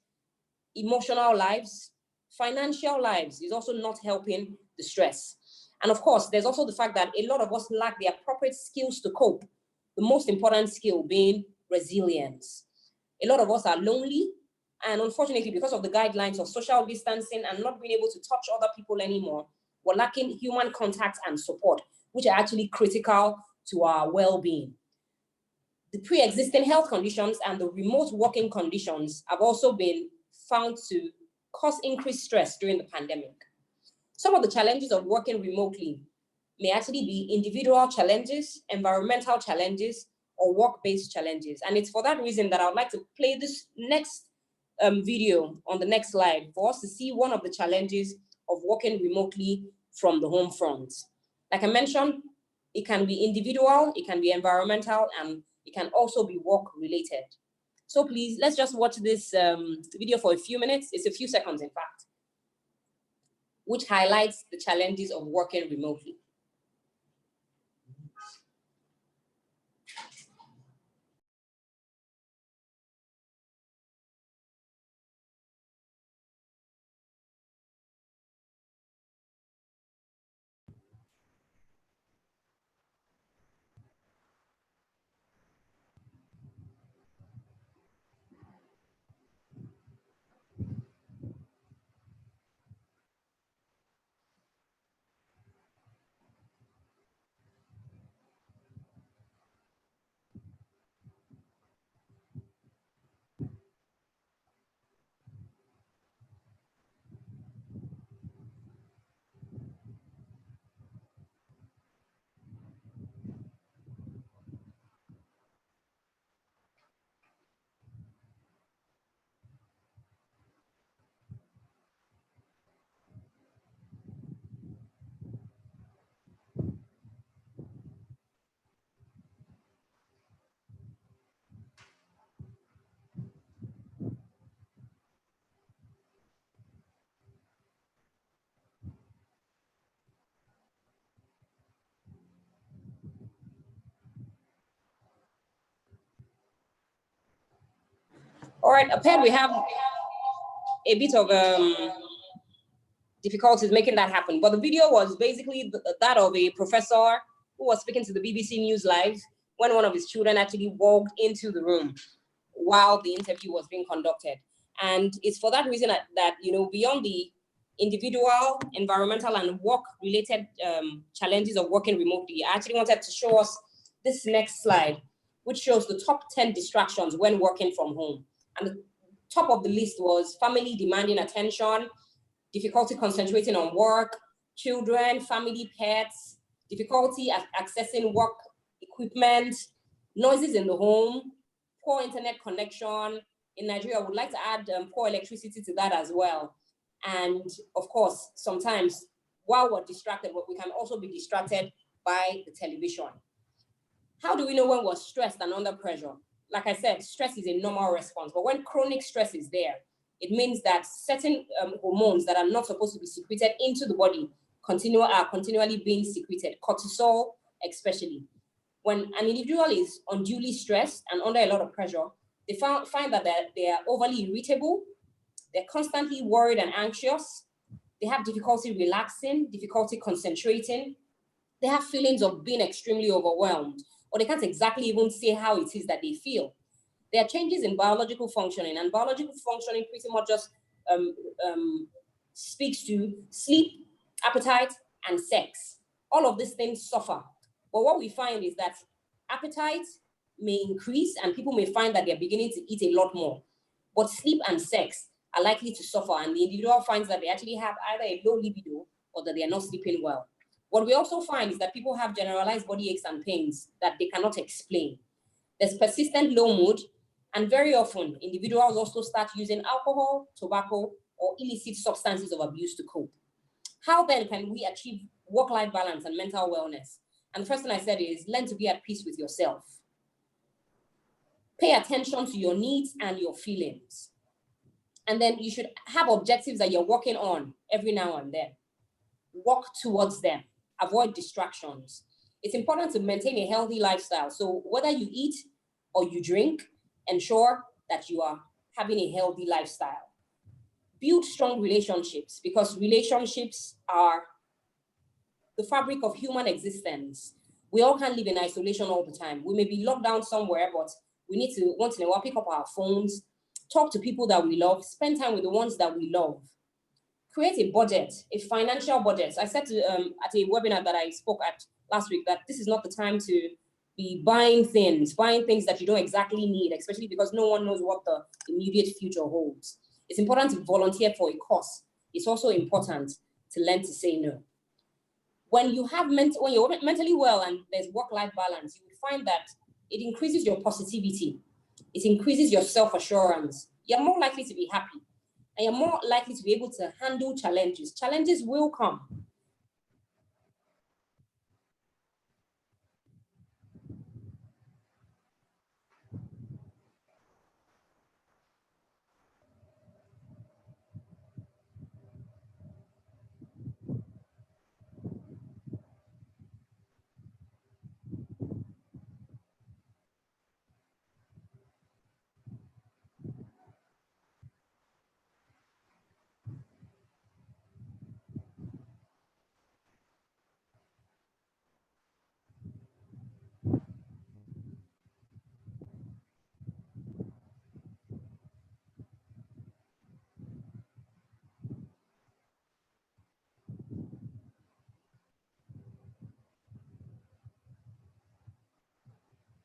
emotional lives, financial lives, is also not helping the stress. And of course, there's also the fact that a lot of us lack the appropriate skills to cope, the most important skill being resilience. A lot of us are lonely, and unfortunately, because of the guidelines of social distancing and not being able to touch other people anymore, we're lacking human contact and support, which are actually critical to our well-being. the pre-existing health conditions and the remote working conditions have also been found to cause increased stress during the pandemic. Some of the challenges of working remotely may actually be individual challenges, environmental challenges, or work-based challenges. And it's for that reason that I would like to play this next video on the next slide for us to see one of the challenges of working remotely from the home front. Like I mentioned, it can be individual, it can be environmental, and it can also be work-related. So please, let's just watch this video for a few minutes. It's a few seconds, in fact, which highlights the challenges of working remotely. All right, apparently we have a bit of difficulties making that happen, but the video was basically that of a professor who was speaking to the BBC News Live when one of his children actually walked into the room while the interview was being conducted. And it's for that reason that you know, beyond the individual, environmental, and work-related challenges of working remotely, I actually wanted to show us this next slide, which shows the top 10 distractions when working from home. And the top of the list was family demanding attention, difficulty concentrating on work, children, family, pets, difficulty accessing work equipment, noises in the home, poor internet connection. In Nigeria, I would like to add poor electricity to that as well. And of course, sometimes while we're distracted, we can also be distracted by the television. How do we know when we're stressed and under pressure? Like I said, stress is a normal response, but when chronic stress is there, it means that certain hormones that are not supposed to be secreted into the body are continually being secreted, cortisol especially. When an individual is unduly stressed and under a lot of pressure, they find that they are overly irritable, they're constantly worried and anxious, they have difficulty relaxing, difficulty concentrating, they have feelings of being extremely overwhelmed, or they can't exactly even say how it is that they feel. There are changes in biological functioning, and biological functioning pretty much just speaks to sleep, appetite, and sex. All of these things suffer. But what we find is that appetite may increase and people may find that they're beginning to eat a lot more. But sleep and sex are likely to suffer, and the individual finds that they actually have either a low libido or that they are not sleeping well. What we also find is that people have generalized body aches and pains that they cannot explain. There's persistent low mood, and very often individuals also start using alcohol, tobacco, or illicit substances of abuse to cope. How then can we achieve work-life balance and mental wellness? And the first thing I said is learn to be at peace with yourself. Pay attention to your needs and your feelings. And then you should have objectives that you're working on every now and then. Work towards them. Avoid distractions. It's important to maintain a healthy lifestyle. So whether you eat or you drink, ensure that you are having a healthy lifestyle. Build strong relationships, because relationships are the fabric of human existence. We all can't live in isolation all the time. We may be locked down somewhere, but we need to once in a while pick up our phones, talk to people that we love, spend time with the ones that we love. Create a budget, a financial budget. I said at a webinar that I spoke at last week that this is not the time to be buying things that you don't exactly need, especially because no one knows what the immediate future holds. It's important to volunteer for a cause. It's also important to learn to say no. When you're mentally well and there's work-life balance, you will find that it increases your positivity. It increases your self-assurance. You're more likely to be happy, and you're more likely to be able to handle challenges. Challenges will come.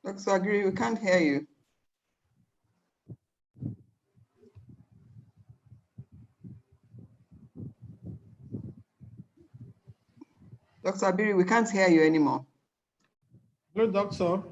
Dr. Agiri, we can't hear you. Dr. Abiri, we can't hear you anymore. Hello, doctor.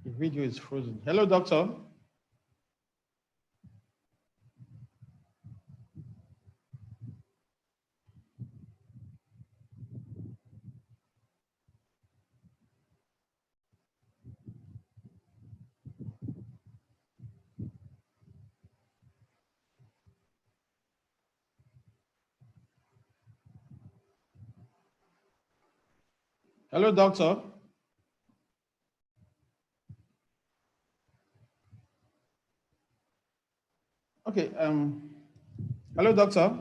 The video is frozen. Hello, doctor. Hello, doctor. Okay, hello, doctor.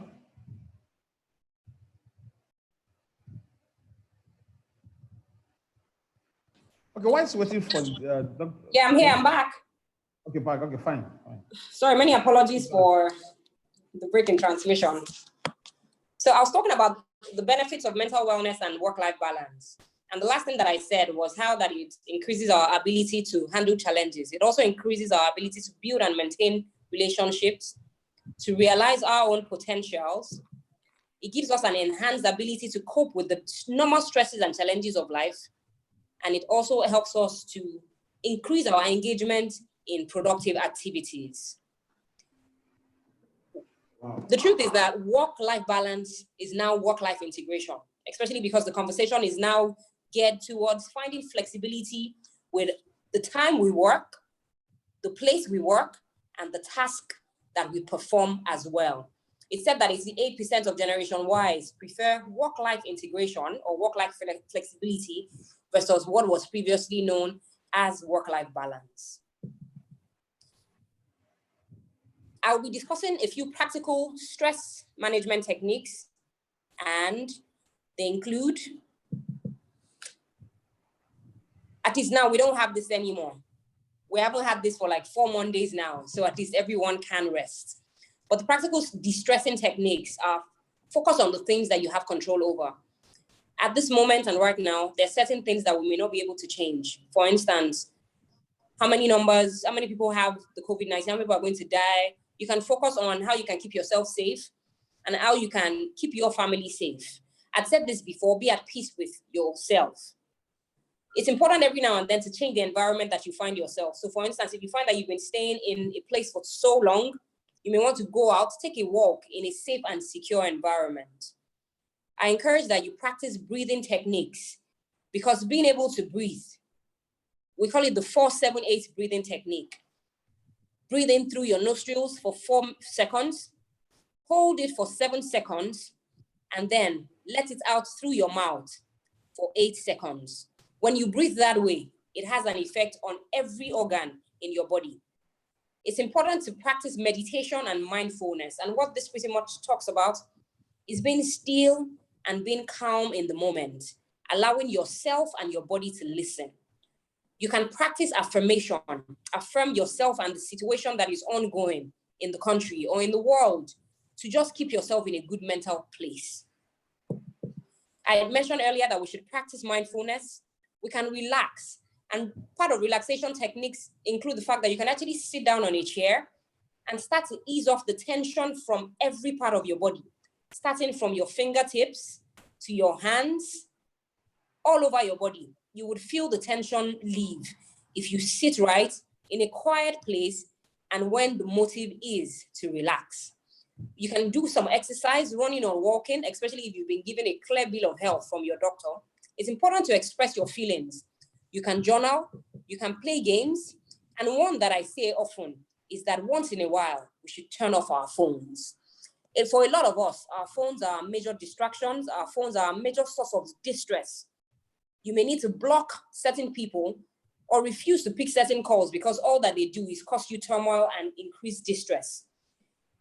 Okay, why is waiting for the doctor? Yeah, I'm here, I'm back. Okay, back, okay, fine. Sorry, many apologies for the break in transmission. So I was talking about the benefits of mental wellness and work-life balance. And the last thing that I said was how that it increases our ability to handle challenges. It also increases our ability to build and maintain relationships, to realize our own potentials. It gives us an enhanced ability to cope with the normal stresses and challenges of life. And it also helps us to increase our engagement in productive activities. Wow. The truth is that work-life balance is now work-life integration, especially because the conversation is now geared towards finding flexibility with the time we work, the place we work, and the task that we perform as well. It's said that 88% of Generation Ys prefer work-life integration or work-life flexibility versus what was previously known as work-life balance. I'll be discussing a few practical stress management techniques, and they include, at least now we don't have this anymore. We haven't had this for like 4 Mondays now, so at least everyone can rest. But the practical de-stressing techniques are focused on the things that you have control over. At this moment and right now, there are certain things that we may not be able to change. For instance, how many people have the COVID-19, how many people are going to die. You can focus on how you can keep yourself safe and how you can keep your family safe. I've said this before, be at peace with yourself. It's important every now and then to change the environment that you find yourself. So for instance, if you find that you've been staying in a place for so long, you may want to go out, take a walk in a safe and secure environment. I encourage that you practice breathing techniques, because being able to breathe, we call it the 4-7-8 breathing technique. Breathe in through your nostrils for 4 seconds, hold it for 7 seconds, and then let it out through your mouth for 8 seconds. When you breathe that way, it has an effect on every organ in your body. It's important to practice meditation and mindfulness. And what this pretty much talks about is being still and being calm in the moment, allowing yourself and your body to listen. You can practice affirmation, affirm yourself and the situation that is ongoing in the country or in the world to just keep yourself in a good mental place. I had mentioned earlier that we should practice mindfulness. We can relax. And part of relaxation techniques include the fact that you can actually sit down on a chair and start to ease off the tension from every part of your body, starting from your fingertips to your hands, all over your body. You would feel the tension leave if you sit right in a quiet place and when the motive is to relax. You can do some exercise, running or walking, especially if you've been given a clear bill of health from your doctor. It's important to express your feelings. You can journal, you can play games, and one that I say often is that once in a while, we should turn off our phones. And for a lot of us, our phones are major distractions, our phones are a major source of distress. You may need to block certain people or refuse to pick certain calls because all that they do is cause you turmoil and increase distress.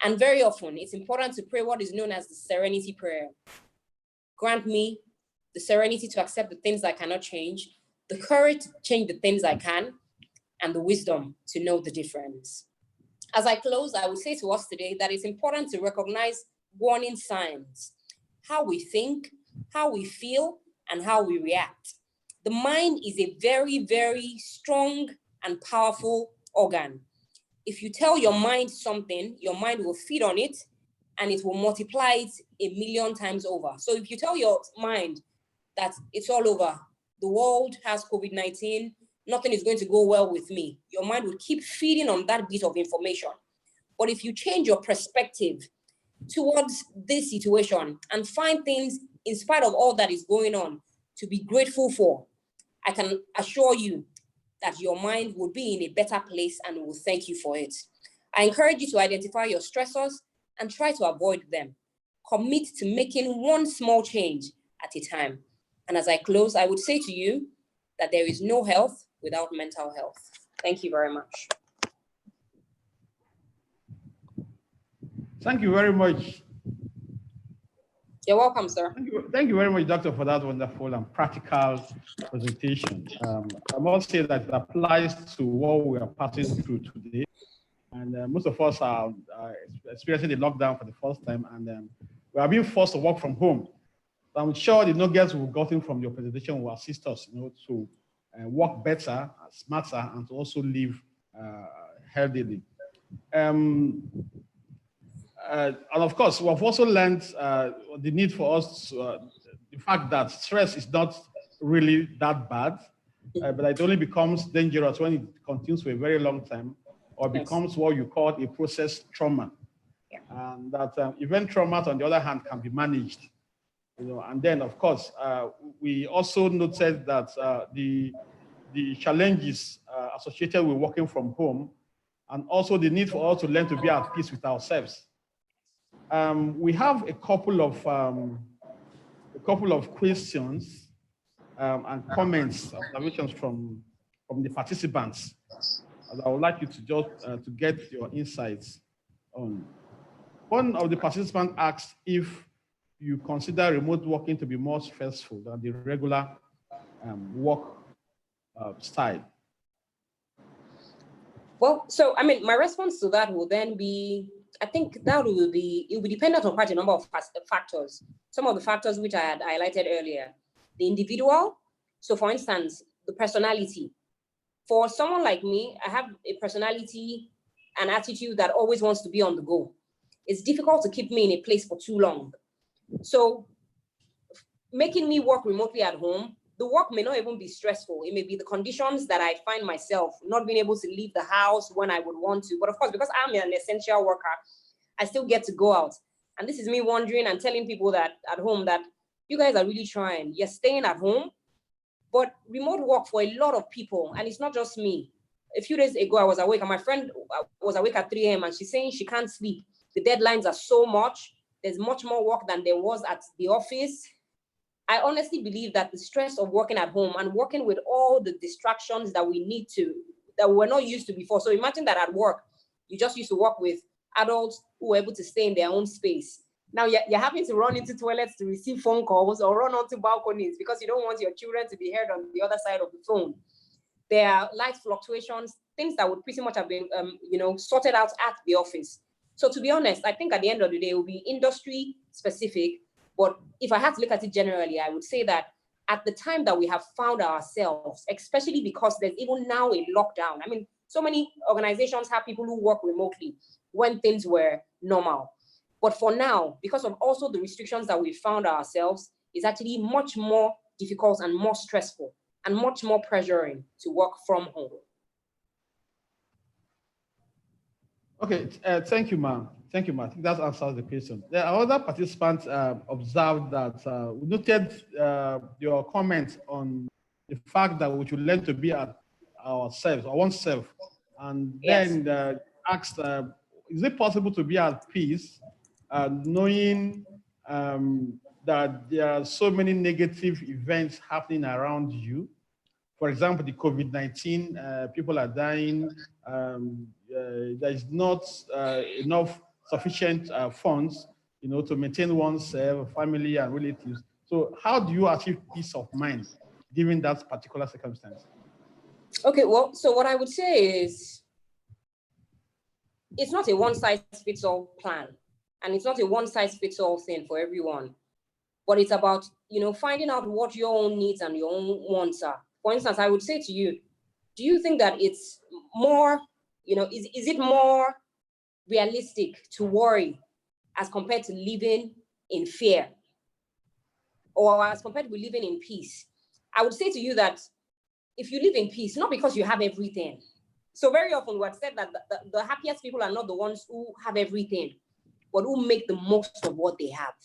And very often, it's important to pray what is known as the serenity prayer. Grant me the serenity to accept the things I cannot change, the courage to change the things I can, and the wisdom to know the difference. As I close, I will say to us today that it's important to recognize warning signs, how we think, how we feel, and how we react. The mind is a very, very strong and powerful organ. If you tell your mind something, your mind will feed on it and it will multiply it 1,000,000 times over. So if you tell your mind that it's all over, the world has COVID-19, nothing is going to go well with me, your mind will keep feeding on that bit of information. But if you change your perspective towards this situation and find things in spite of all that is going on to be grateful for, I can assure you that your mind will be in a better place and will thank you for it. I encourage you to identify your stressors and try to avoid them. Commit to making one small change at a time. And as I close, I would say to you that there is no health without mental health. Thank you very much. Thank you very much. You're welcome, sir. Thank you very much, Doctor, for that wonderful and practical presentation. I must say that it applies to what we are passing through today. And most of us are experiencing the lockdown for the first time, and we are being forced to work from home. So I'm sure the nuggets we've gotten from your presentation will assist us, to work better, smarter, and to also live healthily. And of course, we've also learned the need for us to, the fact that stress is not really that bad, but it only becomes dangerous when it continues for a very long time or becomes what you call a process trauma. Yeah. And that event traumas, on the other hand, can be managed. And then, of course, we also noted that the challenges associated with working from home and also the need for us to learn to be at peace with ourselves. We have a couple of questions and comments, observations from the participants that I would like you to just to get your insights on. One of the participants asked if you consider remote working to be more stressful than the regular work style. Well, so I mean, my response to that will then be, I think that it will be dependent on quite a number of factors. Some of the factors which I had highlighted earlier, the individual. So for instance, the personality. For someone like me, I have a personality and attitude that always wants to be on the go. It's difficult to keep me in a place for too long. So making me work remotely at home, the work may not even be stressful. It may be the conditions that I find myself not being able to leave the house when I would want to. But of course, because I'm an essential worker, I still get to go out. And this is me wondering and telling people that at home that you guys are really trying. You're staying at home, but remote work for a lot of people, and it's not just me. A few days ago, I was awake and my friend was awake at 3 a.m. and she's saying she can't sleep. The deadlines are so much. There's much more work than there was at the office. I honestly believe that the stress of working at home and working with all the distractions that that we're not used to before. So imagine that at work, you just used to work with adults who were able to stay in their own space. Now you're having to run into toilets to receive phone calls or run onto balconies because you don't want your children to be heard on the other side of the phone. There are light fluctuations, things that would pretty much have been, sorted out at the office. So to be honest, I think at the end of the day, it will be industry specific. But if I had to look at it generally, I would say that at the time that we have found ourselves, especially because there's even now a lockdown. I mean, so many organizations have people who work remotely when things were normal. But for now, because of also the restrictions that we found ourselves, it's actually much more difficult and more stressful and much more pressuring to work from home. Okay, thank you, ma'am. Thank you, ma'am. I think that answers the question. The other participants observed that we noted your comment on the fact that we should learn to be at ourselves or oneself, and then asked, is it possible to be at peace knowing that there are so many negative events happening around you? For example, the COVID-19, people are dying. There is not enough sufficient funds, to maintain oneself, family, and relatives. So, how do you achieve peace of mind given that particular circumstance? Okay, well, so what I would say is, it's not a one-size-fits-all plan, and it's not a one-size-fits-all thing for everyone. But it's about, finding out what your own needs and your own wants are. For instance, I would say to you, do you think that it's more, is it more realistic to worry as compared to living in fear, or as compared to living in peace? I would say to you that if you live in peace, not because you have everything. So very often we have said that the happiest people are not the ones who have everything, but who make the most of what they have.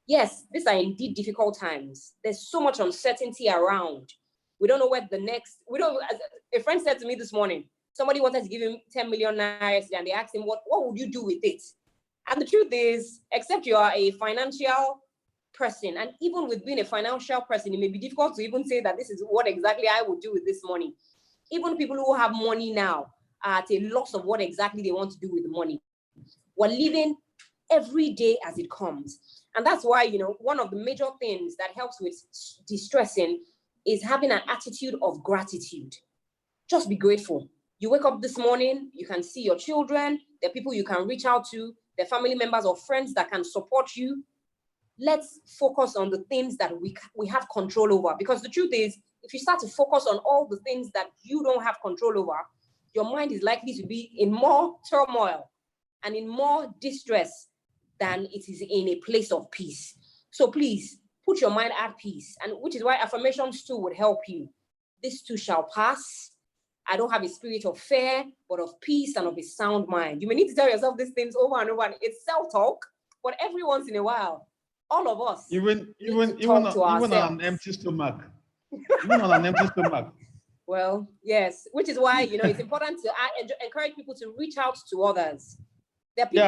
Yes, these are indeed difficult times. There's so much uncertainty around. We don't know what as a friend said to me this morning, somebody wanted to give him 10 million naira and they asked him, what would you do with it? And the truth is, except you are a financial person, and even with being a financial person, it may be difficult to even say that this is what exactly I would do with this money. Even people who have money now are at a loss of what exactly they want to do with the money. We're living every day as it comes. And that's why, one of the major things that helps with distressing is having an attitude of gratitude. Just be grateful. You wake up this morning, you can see your children, there are people you can reach out to, there are family members or friends that can support you. Let's focus on the things that we have control over. Because the truth is, if you start to focus on all the things that you don't have control over, your mind is likely to be in more turmoil and in more distress than it is in a place of peace. So please, put your mind at peace, and which is why affirmations too would help you. This too shall pass. I don't have a spirit of fear, but of peace and of a sound mind. You may need to tell yourself these things over and over. And it's self-talk, but every once in a while, all of us even on an empty stomach. Even on an empty stomach. Well, yes, which is why it's important to encourage people to reach out to others. There are people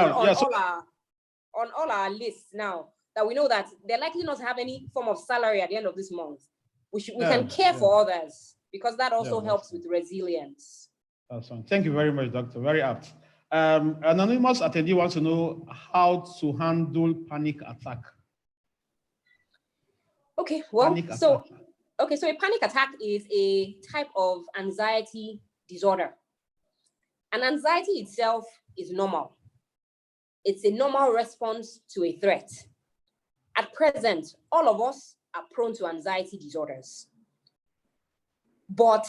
on all our lists now that we know that they're likely not to have any form of salary at the end of this month. We can care for others, because that also helps with resilience. That's fine. Thank you very much, Doctor. Very apt. An anonymous attendee wants to know how to handle panic attack. Okay, well, so a panic attack is a type of anxiety disorder. And anxiety itself is normal. It's a normal response to a threat. At present, all of us are prone to anxiety disorders. But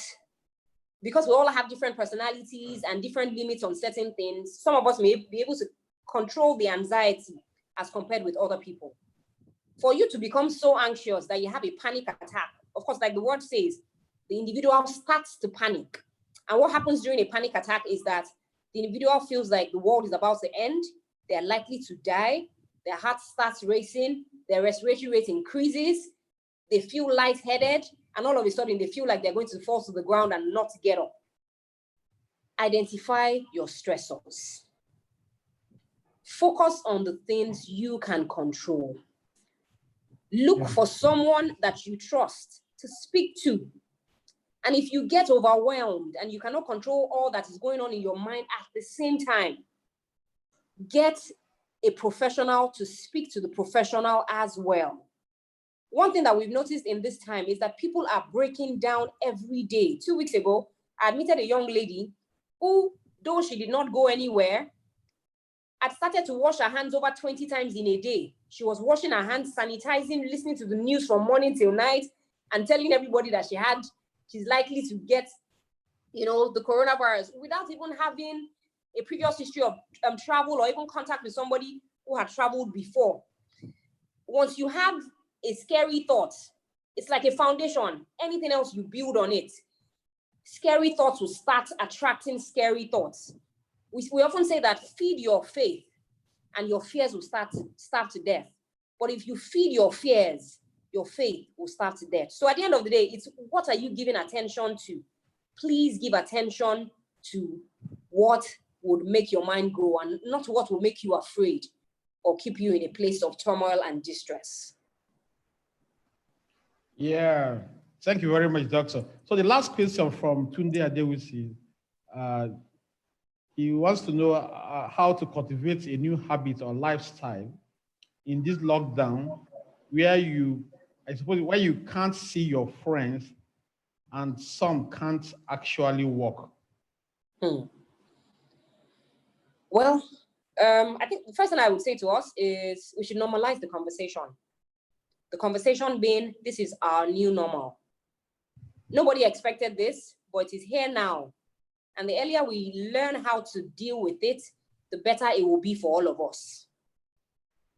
because we all have different personalities and different limits on certain things, some of us may be able to control the anxiety as compared with other people. For you to become so anxious that you have a panic attack, of course, like the word says, the individual starts to panic. And what happens during a panic attack is that the individual feels like the world is about to end, they're likely to die, their heart starts racing, their respiratory rate increases, they feel lightheaded, and all of a sudden they feel like they're going to fall to the ground and not get up. Identify your stressors. Focus on the things you can control. Look for someone that you trust to speak to. And if you get overwhelmed and you cannot control all that is going on in your mind at the same time, get a professional to speak to the professional as well. One thing that we've noticed in this time is that people are breaking down every day. 2 weeks ago, I admitted a young lady who, though she did not go anywhere, had started to wash her hands over 20 times in a day. She was washing her hands, sanitizing, listening to the news from morning till night, and telling everybody that she's likely to get, the coronavirus without even having a previous history of travel or even contact with somebody who had traveled before. Once you have a scary thought, it's like a foundation. Anything else you build on it. Scary thoughts will start attracting scary thoughts. We often say that feed your faith and your fears will starve to death. But if you feed your fears, your faith will starve to death. So at the end of the day, it's what are you giving attention to? Please give attention to what would make your mind grow and not what will make you afraid or keep you in a place of turmoil and distress. Yeah, thank you very much, Doctor. So the last question from Tunde Adewisi, he wants to know how to cultivate a new habit or lifestyle in this lockdown where you can't see your friends and some can't actually walk. Well, I think the first thing I would say to us is we should normalize the conversation. The conversation being, this is our new normal. Nobody expected this, but it is here now. And the earlier we learn how to deal with it, the better it will be for all of us.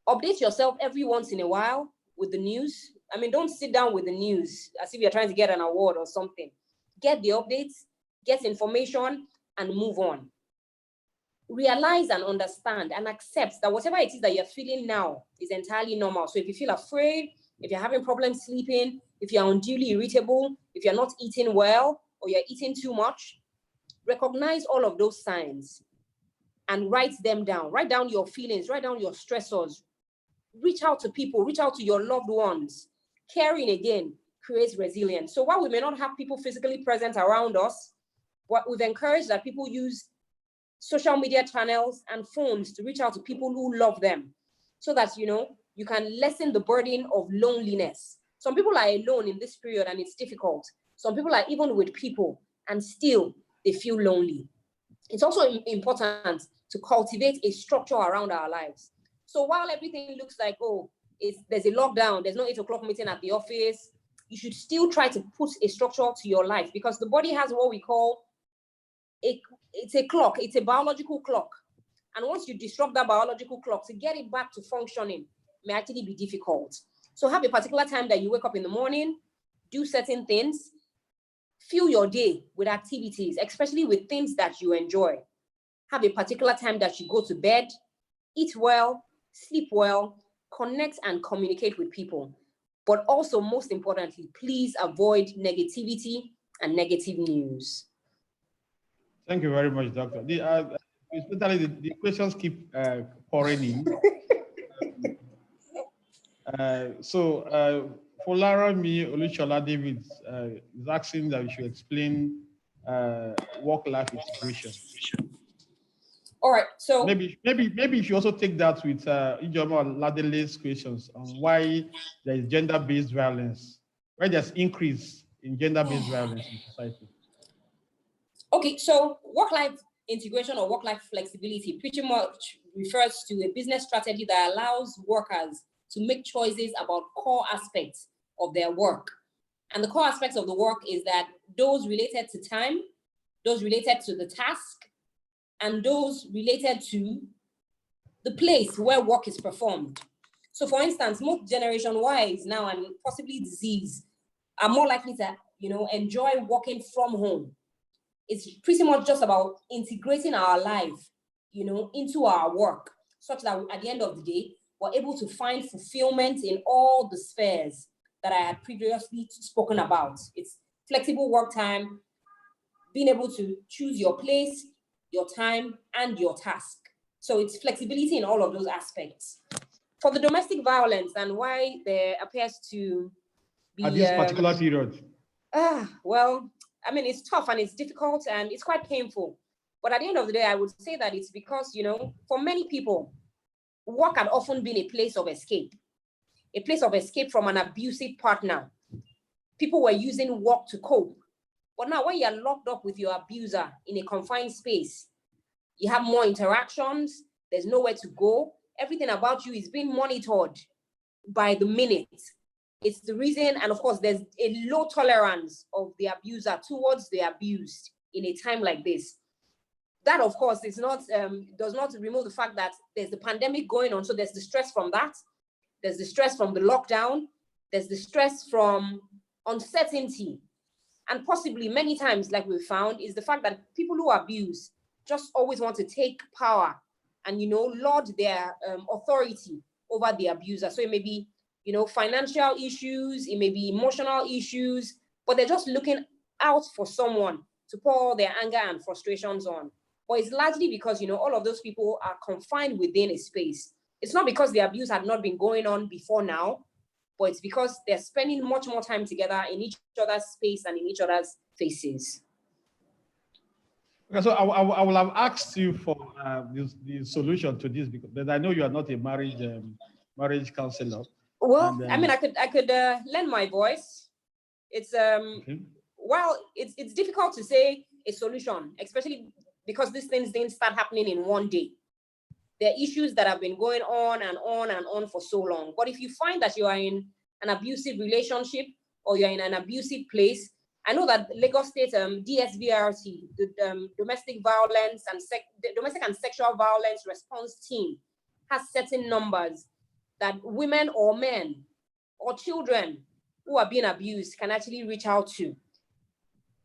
Update yourself every once in a while with the news. I mean, don't sit down with the news as if you're trying to get an award or something. Get the updates, get information, and move on. Realize and understand and accept that whatever it is that you're feeling now is entirely normal. So if you feel afraid, if you're having problems sleeping, if you're unduly irritable, if you're not eating well, or you're eating too much, recognize all of those signs and write them down. Write down your feelings, write down your stressors. Reach out to people, reach out to your loved ones. Caring again creates resilience. So while we may not have people physically present around us, what we've encouraged that people use social media channels and phones to reach out to people who love them so that, you can lessen the burden of loneliness. Some people are alone in this period and it's difficult. Some people are even with people and still they feel lonely. It's also important to cultivate a structure around our lives. So while everything looks like, there's a lockdown, there's no 8 o'clock meeting at the office, you should still try to put a structure to your life because the body has what we call it's a clock, it's a biological clock. And once you disrupt that biological clock, to get it back to functioning may actually be difficult. So have a particular time that you wake up in the morning, do certain things, fill your day with activities, especially with things that you enjoy. Have a particular time that you go to bed, eat well, sleep well, connect and communicate with people. But also, most importantly, please avoid negativity and negative news. Thank you very much, Doctor. Especially the questions keep pouring in. Folarami Oluchola David is asking that we should explain work-life integration. All right, so maybe you should also take that with Ijoma Ladele's questions on why there is gender-based violence, why there's increase in gender-based violence in society. Okay, so work-life integration or work-life flexibility pretty much refers to a business strategy that allows workers to make choices about core aspects of their work. And the core aspects of the work is that those related to time, those related to the task, and those related to the place where work is performed. So for instance, most Generation Ys now and possibly disease are more likely to, enjoy working from home. It's pretty much just about integrating our life, into our work, such that at the end of the day, we're able to find fulfillment in all the spheres that I had previously spoken about. It's flexible work time, being able to choose your place, your time, and your task. So it's flexibility in all of those aspects. For the domestic violence and why there appears to be at this particular period. Well, I mean, it's tough and it's difficult and it's quite painful. But at the end of the day, I would say that it's because, you know, for many people, work had often been a place of escape from an abusive partner. People were using work to cope. But now when you're locked up with your abuser in a confined space, you have more interactions, there's nowhere to go. Everything about you is being monitored by the minute. It's the reason, and of course, there's a low tolerance of the abuser towards the abused in a time like this. That, of course, is not does not remove the fact that there's the pandemic going on. So there's the stress from that. There's the stress from the lockdown. There's the stress from uncertainty. And possibly many times, like we found, is the fact that people who abuse just always want to take power and, you know, lord their authority over the abuser. So it may be, you know, financial issues, it may be emotional issues, but they're just looking out for someone to pour all their anger and frustrations on. But it's largely because, you know, all of those people are confined within a space. It's not because the abuse had not been going on before now, but it's because they're spending much more time together in each other's space and in each other's faces. Okay, so I will have asked you for the solution to this, because I know you are not a marriage counselor. Well, and, I mean, I could lend my voice. It's okay. Well, it's difficult to say a solution, especially because these things didn't start happening in one day. There are issues that have been going on and on and on for so long. But if you find that you are in an abusive relationship or you're in an abusive place, I know that Lagos State DSVRT, the Domestic Violence and Domestic and Sexual Violence Response Team, has certain numbers that women or men or children who are being abused can actually reach out to.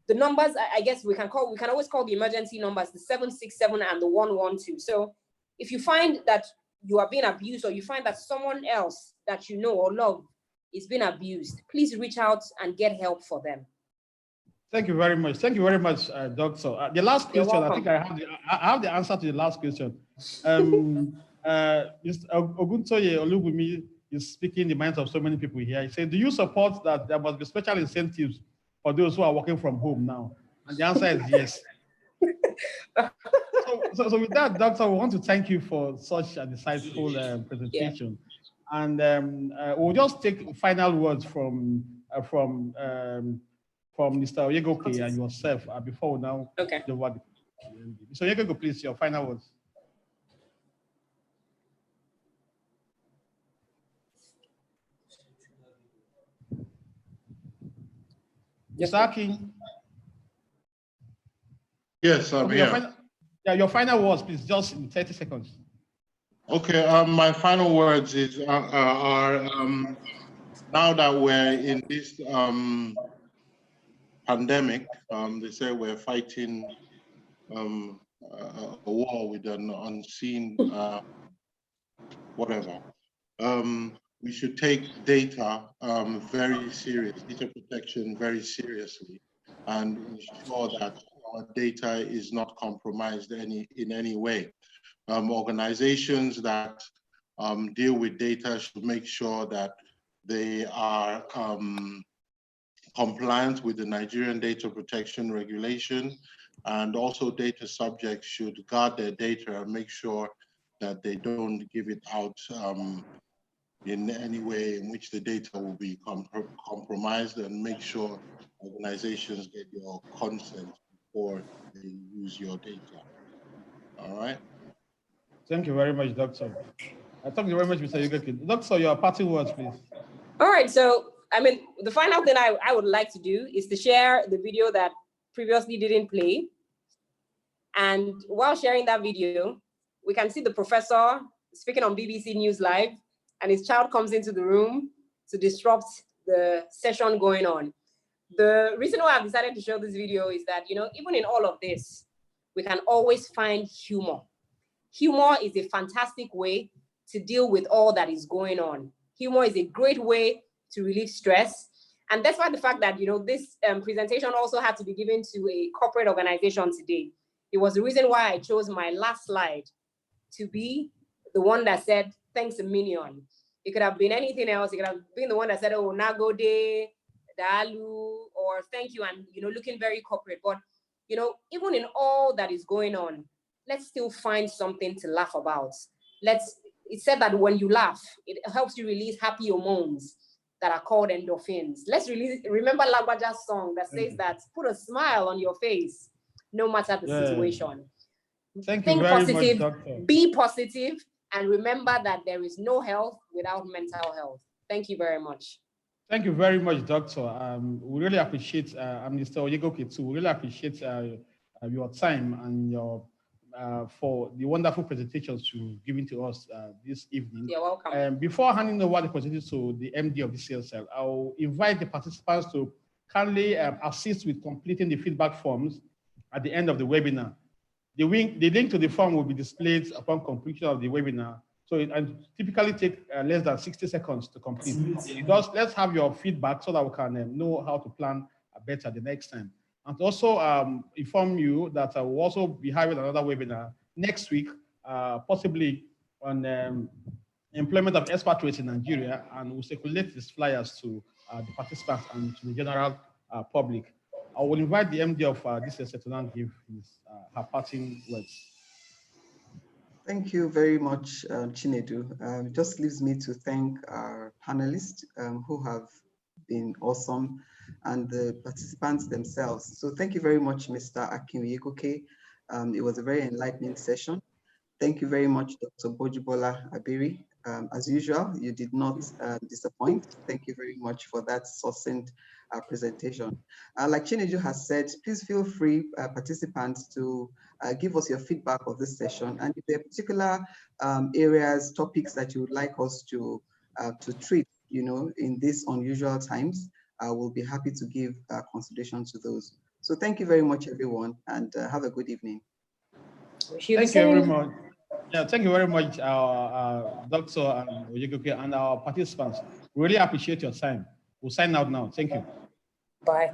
The numbers, I guess we can always call the emergency numbers, the 767 and the 112. So if you find that you are being abused or you find that someone else that you know or love is being abused, please reach out and get help for them. Thank you very much. Thank you very much, Doctor. The last question, I think I have the answer to the last question. Mr. Oguntoye Olubumi is speaking the minds of so many people here. He said, do you support that there must be special incentives for those who are working from home now? And the answer is yes. So with that, Doctor, we want to thank you for such a insightful presentation. Yeah. And we'll just take final words from Mr. Oyegoke and yourself before we now. Okay. Mr. Oyegoke, please, your final words. Mr. Akin. Yes, I'm here. Your final words, please, just in 30 seconds. Okay, my final words is now that we're in this pandemic, they say we're fighting a war with an unseen whatever. We should take data very serious, data protection very seriously, and ensure that our data is not compromised in any way. Organizations that deal with data should make sure that they are compliant with the Nigerian Data Protection Regulation, and also data subjects should guard their data and make sure that they don't give it out in any way in which the data will be compromised, and make sure organizations get your consent before they use your data. All right? Thank you very much, Doctor. Thank you very much, Mr. Oyegoke. Doctor, your parting words, please. All right, so, I mean, the final thing I would like to do is to share the video that previously didn't play. And while sharing that video, we can see the professor speaking on BBC News Live, and his child comes into the room to disrupt the session going on. The reason why I've decided to show this video is that, you know, even in all of this, we can always find humor. Humor is a fantastic way to deal with all that is going on. Humor is a great way to relieve stress. And that's why the fact that, you know, this presentation also had to be given to a corporate organization today. It was the reason why I chose my last slide to be the one that said, thanks a million. It could have been anything else. It could have been the one that said, oh, Nagode, Dalu, or thank you, and looking very corporate. But even in all that is going on, let's still find something to laugh about. It said that when you laugh, it helps you release happy hormones that are called endorphins. Remember Lagbaja's song that says that put a smile on your face, no matter the situation. Thank you very much, Doctor. Be positive, and remember that there is no health without mental health. Thank you very much. Thank you very much, Doctor. We really appreciate, Mr. Oyegoke too. We really appreciate your time and your for the wonderful presentations you've given to us this evening. You're welcome. Before handing over the presentation to the MD of the DCSL, I'll invite the participants to kindly assist with completing the feedback forms at the end of the webinar. The link to the form will be displayed upon completion of the webinar. So it typically take less than 60 seconds to complete. Let's have your feedback so that we can know how to plan better the next time. And also inform you that I will also be having another webinar next week, possibly on employment of expatriates in Nigeria, and we'll circulate these flyers to the participants and to the general public. I will invite the MD of DCSL to now give her parting words. Thank you very much, Chinedu. It just leaves me to thank our panelists who have been awesome, and the participants themselves. So thank you very much, Mr. Akinyegoke. It was a very enlightening session. Thank you very much, Dr. Bojubola Abiri. As usual, you did not disappoint. Thank you very much for that succinct presentation. Like Chinedu has said, please feel free, participants, to give us your feedback of this session. And if there are particular areas, topics that you would like us to treat, in these unusual times, we'll be happy to give consideration to those. So thank you very much, everyone, and have a good evening. Thank you very much. Yeah, thank you very much, Dr. Oyegoke and our participants. Really appreciate your time. We'll sign out now. Thank you. Bye.